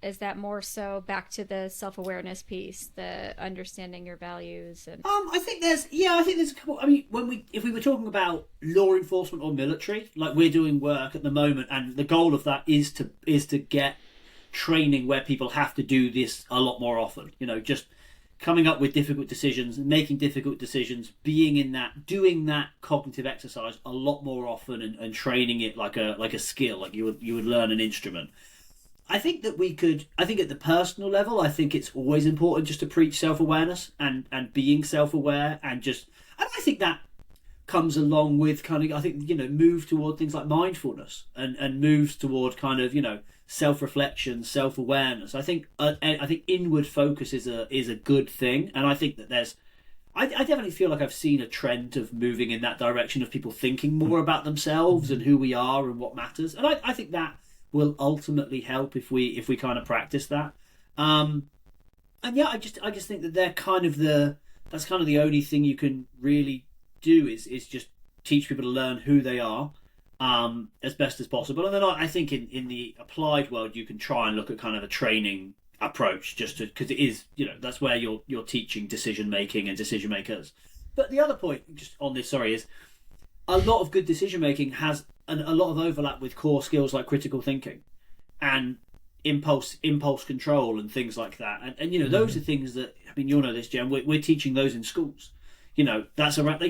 is that more so back to the self-awareness piece, the understanding your values? And I think there's a couple. I mean, if we were talking about law enforcement or military, like we're doing work at the moment, and the goal of that is to get training where people have to do this a lot more often. Just coming up with difficult decisions, making difficult decisions, being in that, doing that cognitive exercise a lot more often, and training it like a skill, like you would learn an instrument. I think that I think at the personal level, I think it's always important just to preach self-awareness and being self-aware, and I think that comes along with kind of, I think, move toward things like mindfulness and moves toward kind of, self-reflection, self-awareness. I think inward focus is a good thing, and I think that I definitely feel like I've seen a trend of moving in that direction of people thinking more about themselves and who we are and what matters. And I think that will ultimately help if we kind of practice that. And yeah, I just think that that's kind of the only thing you can really do is just teach people to learn who they are as best as possible. And then I think in the applied world you can try and look at kind of a training approach, just because it is, that's where you're teaching decision making and decision makers. But the other point just on this, is a lot of good decision making has a lot of overlap with core skills like critical thinking and impulse control and things like that. And those are things that, you'll know this, Jen, we're teaching those in schools. That's around,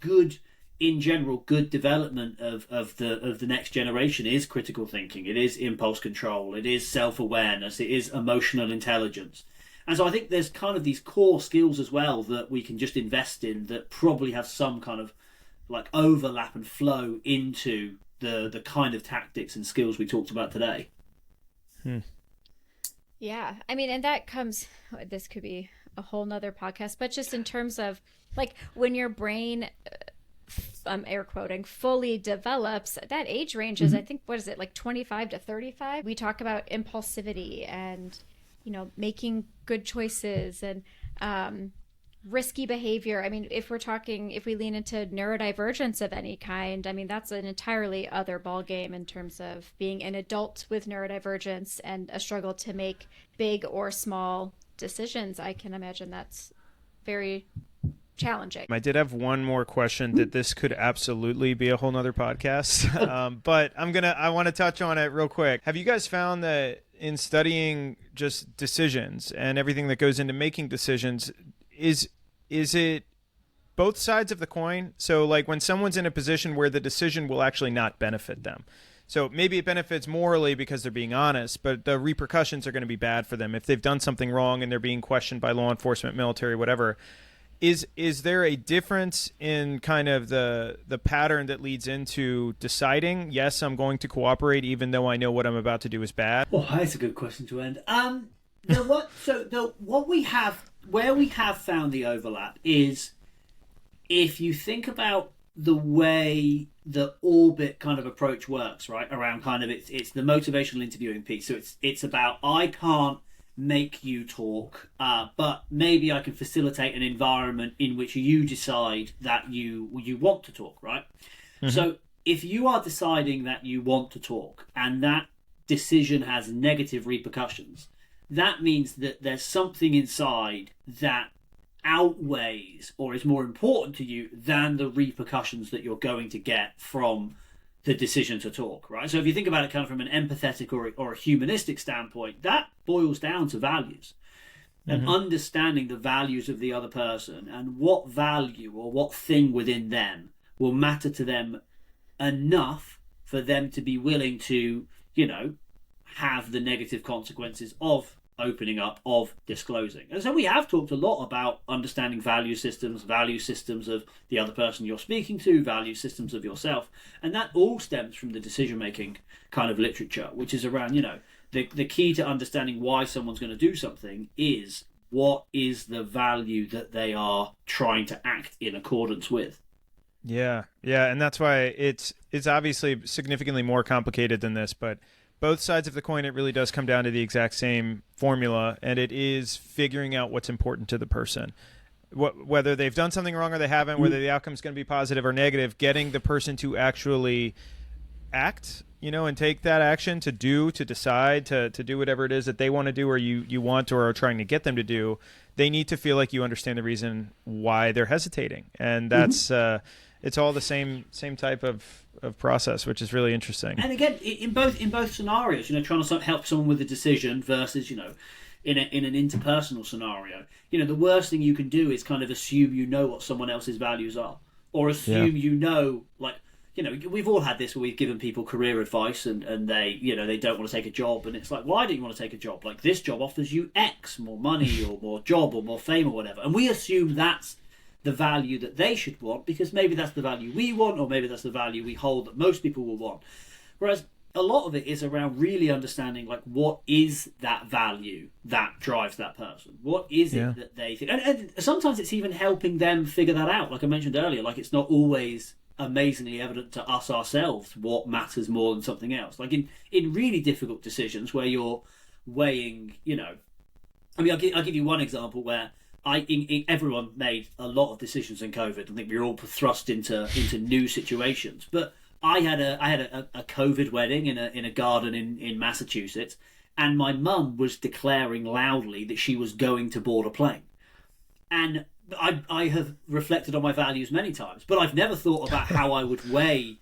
good, in general, good development of the next generation is critical thinking. It is impulse control. It is self-awareness. It is emotional intelligence. And so I think there's kind of these core skills as well that we can just invest in that probably have some kind of like overlap and flow into the kind of tactics and skills we talked about today. Yeah. And that comes, this could be a whole nother podcast, but just in terms of like when your brain, I'm air quoting, fully develops, that age range is, I think, what is it, like 25 to 35? We talk about impulsivity and, making good choices and risky behavior. If we lean into neurodivergence of any kind, that's an entirely other ballgame in terms of being an adult with neurodivergence and a struggle to make big or small decisions. I can imagine that's very challenging. I did have one more question that this could absolutely be a whole nother podcast, but I want to touch on it real quick. Have you guys found that in studying just decisions and everything that goes into making decisions, is it both sides of the coin? So like when someone's in a position where the decision will actually not benefit them, so maybe it benefits morally because they're being honest, but the repercussions are going to be bad for them if they've done something wrong and they're being questioned by law enforcement, military, whatever. Is there a difference in kind of the pattern that leads into deciding, yes, I'm going to cooperate even though I know what I'm about to do is bad? Oh, that's a good question to end. Where we have found the overlap is if you think about the way the orbit kind of approach works, right? Around kind of it's the motivational interviewing piece. So it's about, I can't make you talk, but maybe I can facilitate an environment in which you decide that you want to talk, right? So if you are deciding that you want to talk and that decision has negative repercussions, that means that there's something inside that outweighs or is more important to you than the repercussions that you're going to get from the decision to talk, right? So if you think about it kind of from an empathetic or a humanistic standpoint, that boils down to values and understanding the values of the other person and what value or what thing within them will matter to them enough for them to be willing to, have the negative consequences of opening up, of disclosing. And so we have talked a lot about understanding value systems of the other person you're speaking to, value systems of yourself, and that all stems from the decision making kind of literature, which is around, the key to understanding why someone's going to do something is what is the value that they are trying to act in accordance with. Yeah, and that's why it's obviously significantly more complicated than this, but both sides of the coin, it really does come down to the exact same formula, and it is figuring out what's important to the person. Whether they've done something wrong or they haven't, whether the outcome is going to be positive or negative, getting the person to actually act, and take that action to decide, to do whatever it is that they want to do or you want or are trying to get them to do, they need to feel like you understand the reason why they're hesitating. And that's it's all the same type of process, which is really interesting. And again, in both scenarios, trying to help someone with a decision versus, in an interpersonal scenario, the worst thing you can do is kind of assume what someone else's values are, or assume we've all had this where we've given people career advice and they they don't want to take a job, and it's like, why don't you want to take a job? Like, this job offers you X, more money or more job or more fame or whatever, and we assume that's the value that they should want because maybe that's the value we want, or maybe that's the value we hold that most people will want. Whereas a lot of it is around really understanding like what is that value that drives that person, what is Yeah. it that they think, and sometimes it's even helping them figure that out, like I mentioned earlier. Like it's not always amazingly evident to us ourselves what matters more than something else, like in really difficult decisions where you're weighing, I mean, I'll give you one example where everyone made a lot of decisions in COVID. I think we were all thrust into new situations. But I had a COVID wedding in a garden in Massachusetts, and my mum was declaring loudly that she was going to board a plane. And I have reflected on my values many times, but I've never thought about how I would weigh,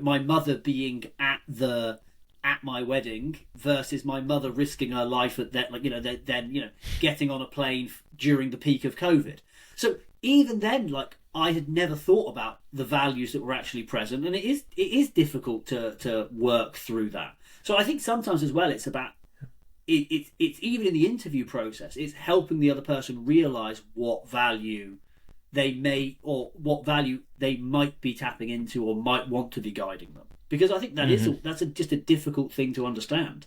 my mother being at my wedding versus my mother risking her life at that, then getting on a plane during the peak of COVID. So even then, like I had never thought about the values that were actually present, and it is difficult to work through that. So I think sometimes as well, it's about it's even in the interview process, it's helping the other person realize what value what value they might be tapping into or might want to be guiding them. Because I think that's just a difficult thing to understand.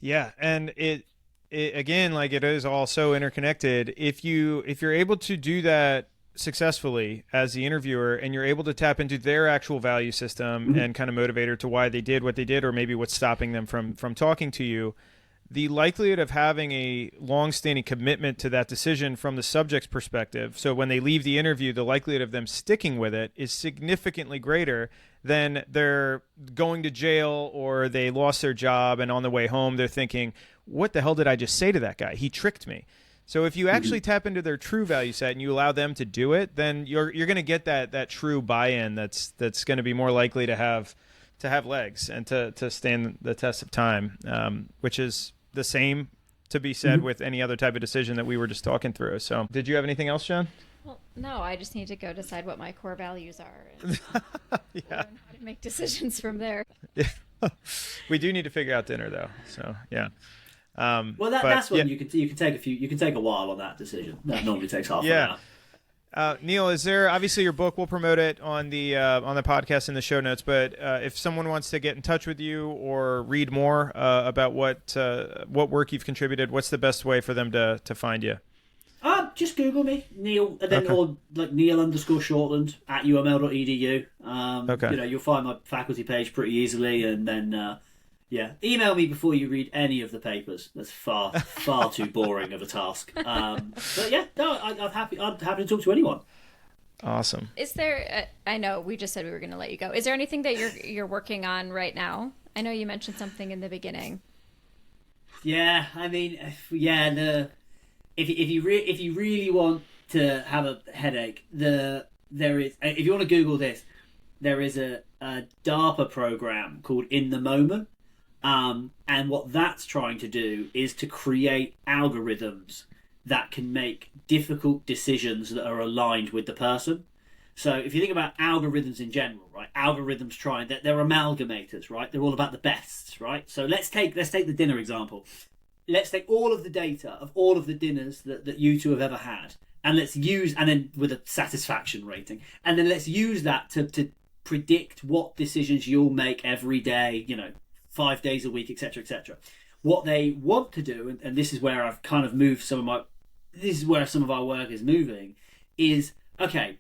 Yeah, and it again, like it is all so interconnected. If you're able to do that successfully as the interviewer, and you're able to tap into their actual value system and kind of motivator to why they did what they did, or maybe what's stopping them from talking to you, the likelihood of having a long-standing commitment to that decision from the subject's perspective, so when they leave the interview, the likelihood of them sticking with it is significantly greater than they're going to jail or they lost their job and on the way home they're thinking, what the hell did I just say to that guy? He tricked me. So if you actually tap into their true value set and you allow them to do it, then you're going to get that true buy-in that's going to be more likely to have legs and to stand the test of time, which is the same to be said with any other type of decision that we were just talking through. So did you have anything else, John? Well, no, I just need to go decide what my core values are and learn how to make decisions from there. We do need to figure out dinner though. So yeah. Well, that's when you can take a while on that decision. That normally takes half an hour. Neil, is there, obviously your book, we'll promote it on the podcast in the show notes, but if someone wants to get in touch with you or read more about what work you've contributed, what's the best way for them to find you? Just Google me, Neil, and then or like Neil_Shortland at uml.edu. You'll find my faculty page pretty easily, and then email me before you read any of the papers. That's far too boring of a task. But yeah, no, I'm happy to talk to anyone. Awesome. Is there? I know we just said we were going to let you go. Is there anything that you're working on right now? I know you mentioned something in the beginning. Yeah, I mean, if you really want to have a headache, there is, if you want to Google this, there is a DARPA program called In the Moment. And what that's trying to do is to create algorithms that can make difficult decisions that are aligned with the person. So if you think about algorithms in general, right? Algorithms they're amalgamators, right? They're all about the best, right? So let's take the dinner example. Let's take all of the data of all of the dinners that you two have ever had, and then with a satisfaction rating, and then let's use that to predict what decisions you'll make every day, 5 days a week, etc., etc. What they want to do, and this is where I've kind of moved this is where some of our work is moving, is, okay,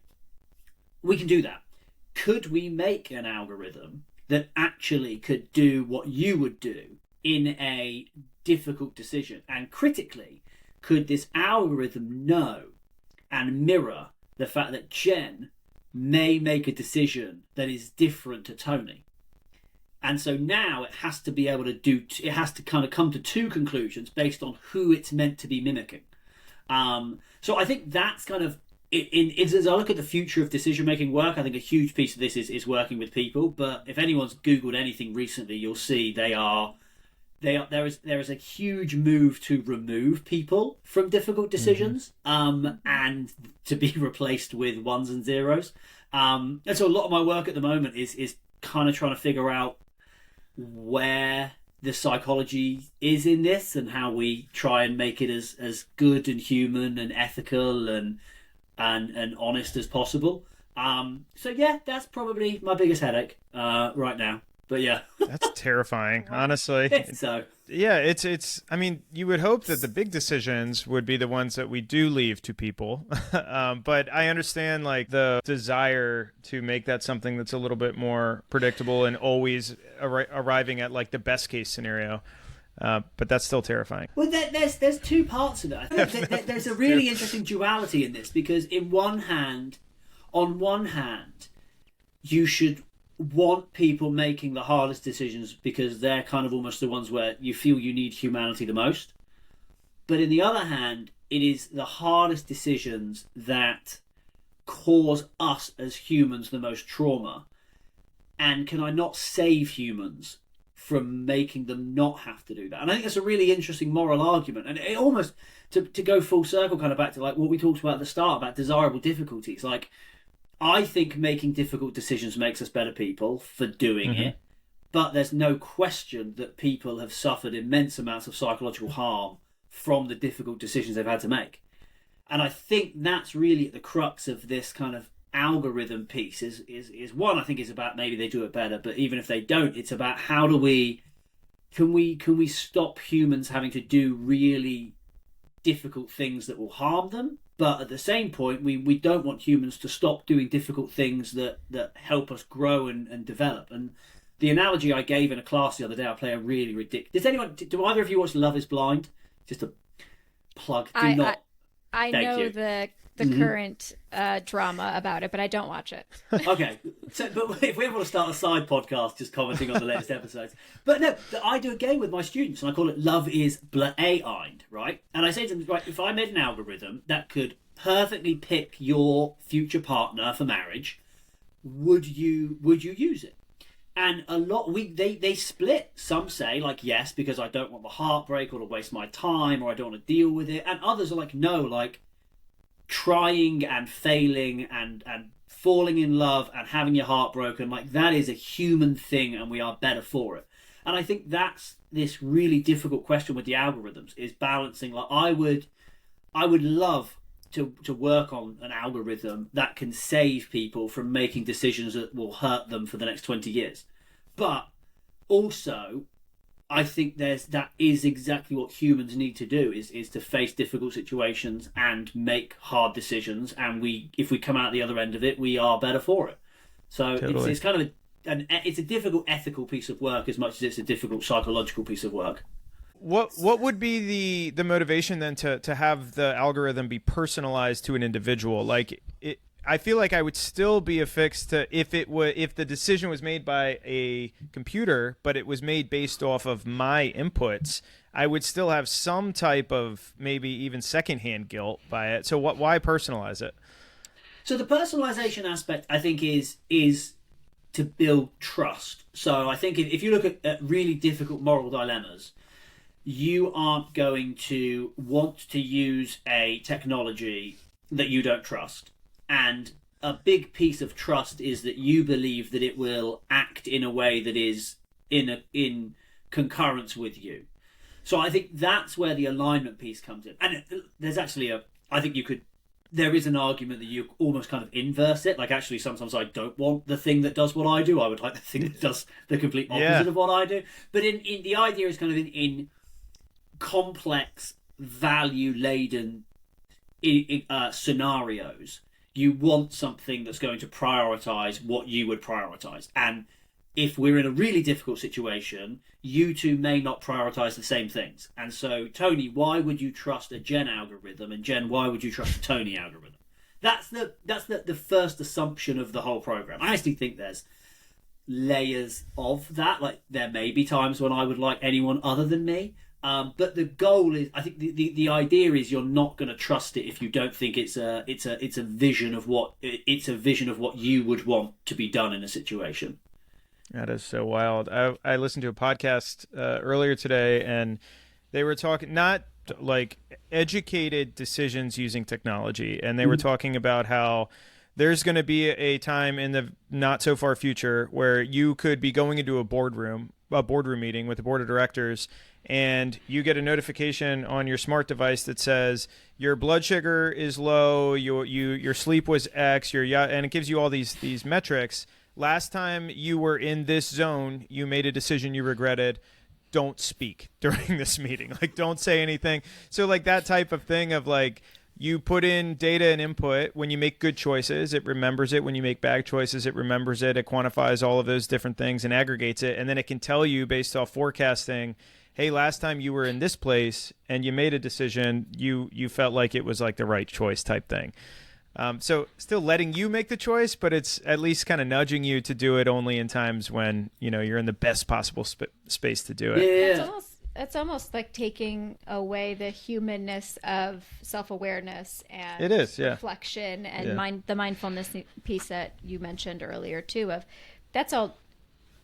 we can do that. Could we make an algorithm that actually could do what you would do in a difficult decision? And critically, could this algorithm know and mirror the fact that Jen may make a decision that is different to Tony? And so now it has to be able to it has to kind of come to two conclusions based on who it's meant to be mimicking. So I think that's kind of, as I look at the future of decision-making work, I think a huge piece of this is working with people. But if anyone's Googled anything recently, you'll see there is a huge move to remove people from difficult decisions, and to be replaced with ones and zeros. And so a lot of my work at the moment is kind of trying to figure out where the psychology is in this and how we try and make it as good and human and ethical and honest as possible. So yeah, that's probably my biggest headache right now. But yeah, That's terrifying, honestly. so Yeah, it's I mean, you would hope that the big decisions would be the ones that we do leave to people. But I understand like the desire to make that something that's a little bit more predictable and always arriving at like the best case scenario. But that's still terrifying. well, there's two parts of it. I think there's a really interesting duality in this because on one hand, you should want people making the hardest decisions because they're kind of almost the ones where you feel you need humanity the most. But in the other hand, it is the hardest decisions that cause us as humans the most trauma. And can I not save humans from making them not have to do that? And I think that's a really interesting moral argument. And it almost, to go full circle kind of back to like what we talked about at the start about desirable difficulties, like I think making difficult decisions makes us better people for doing it, but there's no question that people have suffered immense amounts of psychological harm from the difficult decisions they've had to make. And I think that's really at the crux of this kind of algorithm piece is one, I think is about maybe they do it better, but even if they don't, it's about how do we can we stop humans having to do really difficult things that will harm them. But at the same point, we don't want humans to stop doing difficult things that help us grow and develop. And the analogy I gave in a class the other day, I play a really ridiculous... Do either of you watch Love is Blind? Just a plug. Do not. I know the current drama about it, but I don't watch it. Okay. So, but if we ever want to start a side podcast just commenting on the latest episodes. But no, I do a game with my students and I call it Love is Blind, right? And I say to them, right, if I made an algorithm that could perfectly pick your future partner for marriage, would you use it? And a lot they split. Some say like yes because I don't want the heartbreak or to waste my time or I don't want to deal with it, and others are like no, like trying and failing and falling in love and having your heart broken, like that is a human thing and we are better for it. And I think that's this really difficult question with the algorithms is balancing. Like I would love to work on an algorithm that can save people from making decisions that will hurt them for the next 20 years. But also I think that is exactly what humans need to do is to face difficult situations and make hard decisions, and if we come out the other end of it, we are better for it. So totally. It's kind of it's a difficult ethical piece of work as much as it's a difficult psychological piece of work. What would be the motivation then to have the algorithm be personalized to an individual? Like I feel like I would still be affixed to if the decision was made by a computer, but it was made based off of my inputs, I would still have some type of maybe even secondhand guilt by it. So why personalize it? So the personalization aspect, I think, is to build trust. So I think if you look at really difficult moral dilemmas, you aren't going to want to use a technology that you don't trust. And a big piece of trust is that you believe that it will act in a way that is in concurrence with you. So I think that's where the alignment piece comes in. And there's actually there is an argument that you almost kind of inverse it. Like actually sometimes I don't want the thing that does what I do. I would like the thing that does the complete opposite of what I do. But in the idea is kind of in complex, value-laden scenarios, you want something that's going to prioritize what you would prioritize. And if we're in a really difficult situation, you two may not prioritize the same things. And so, Tony, why would you trust a Jen algorithm? And Jen, why would you trust a Tony algorithm? That's the first assumption of the whole program. I actually think there's layers of that. Like there may be times when I would like anyone other than me. But the goal is, I think the idea is you're not going to trust it if you don't think it's a vision of what you would want to be done in a situation. That is so wild. I listened to a podcast earlier today, and they were talking not like educated decisions using technology, and they were talking about how there's going to be a time in the not so far future where you could be going into a boardroom meeting with the board of directors, and you get a notification on your smart device that says your blood sugar is low, your sleep was X, and it gives you all these metrics last time you were in this zone, you made a decision you regretted. Don't speak during this meeting. Like, don't say anything. So like that type of thing of like, you put in data and input. When you make good choices, it remembers it. When you make bad choices, it remembers it. It quantifies all of those different things and aggregates it. And then it can tell you based off forecasting, hey, last time you were in this place and you made a decision, you felt like it was like the right choice type thing. So still letting you make the choice, but it's at least kind of nudging you to do it only in times when, you know, you're in the best possible space to do it. Yeah. It's almost like taking away the humanness of self-awareness and It is, yeah. reflection and the mindfulness piece that you mentioned earlier too, of that's all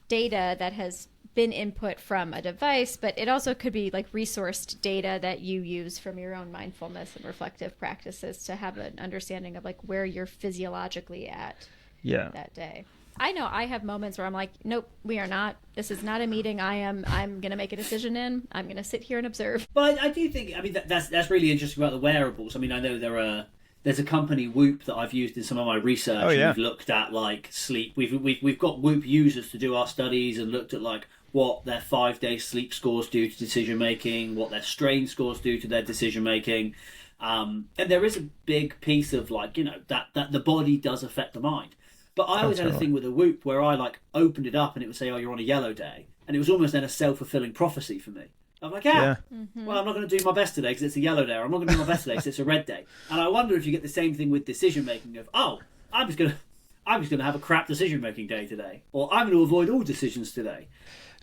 data that has been input from a device, but it also could be like resourced data that you use from your own mindfulness and reflective practices to have an understanding of like where you're physiologically at that day. I know I have moments where I'm like, nope, we are not. This is not a meeting. I'm going to make a decision in. I'm going to sit here and observe. But I do think, I mean, that's really interesting about the wearables. I mean, I know there's a company, Whoop, that I've used in some of my research. Oh, yeah. We've looked at like sleep. We've got Whoop users to do our studies and looked at like what their 5-day sleep scores do to decision making, what their strain scores do to their decision making. And there is a big piece of like, you know, that the body does affect the mind. But I always had a thing with a Whoop where I like opened it up and it would say, oh, you're on a yellow day. And it was almost then a self-fulfilling prophecy for me. I'm like, well, I'm not going to do my best today because it's a yellow day, or I'm not going to do my best today because it's a red day. And I wonder if you get the same thing with decision-making of, oh, I'm just going to have a crap decision-making day today. Or I'm going to avoid all decisions today.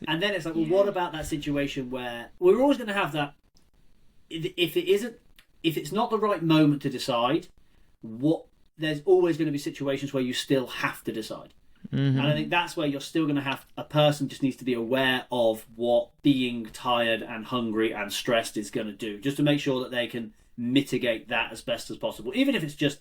And then it's like, well, what about that situation where we're always going to have that, if it's not the right moment to decide, there's always going to be situations where you still have to decide. And I think that's where you're still going to have, a person just needs to be aware of what being tired and hungry and stressed is going to do, just to make sure that they can mitigate that as best as possible. Even if it's just,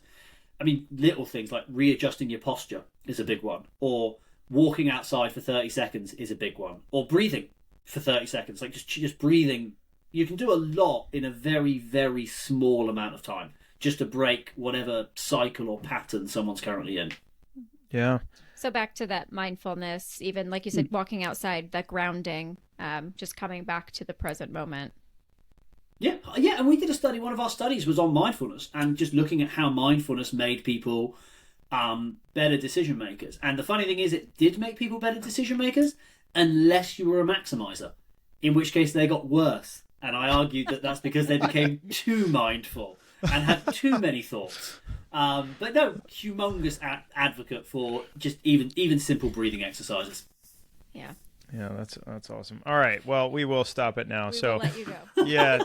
I mean, little things like readjusting your posture is a big one, or walking outside for 30 seconds is a big one, or breathing for 30 seconds. Like just breathing. You can do a lot in a very, very small amount of time, just to break whatever cycle or pattern someone's currently in. Yeah. So back to that mindfulness, even like you said, walking outside, that grounding, just coming back to the present moment. Yeah, and we did a study. One of our studies was on mindfulness and just looking at how mindfulness made people better decision makers. And the funny thing is, it did make people better decision makers unless you were a maximizer, in which case they got worse. And I argued that that's because they became too mindful and had too many thoughts. But no, humongous advocate for just even simple breathing exercises. Yeah. Yeah, that's awesome. All right, well, we will stop it now. We will let you go. Yeah,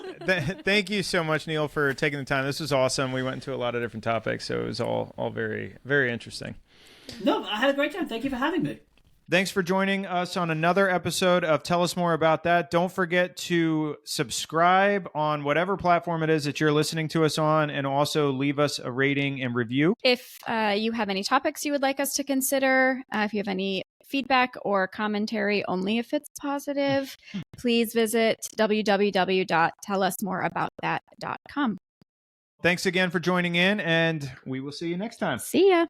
thank you so much, Neil, for taking the time. This was awesome. We went into a lot of different topics, so it was all very, very interesting. No, I had a great time. Thank you for having me. Thanks for joining us on another episode of Tell Us More About That. Don't forget to subscribe on whatever platform it is that you're listening to us on, and also leave us a rating and review. If you have any topics you would like us to consider, if you have any feedback or commentary, only if it's positive, please visit www.tellusmoreaboutthat.com. Thanks again for joining in, and we will see you next time. See ya.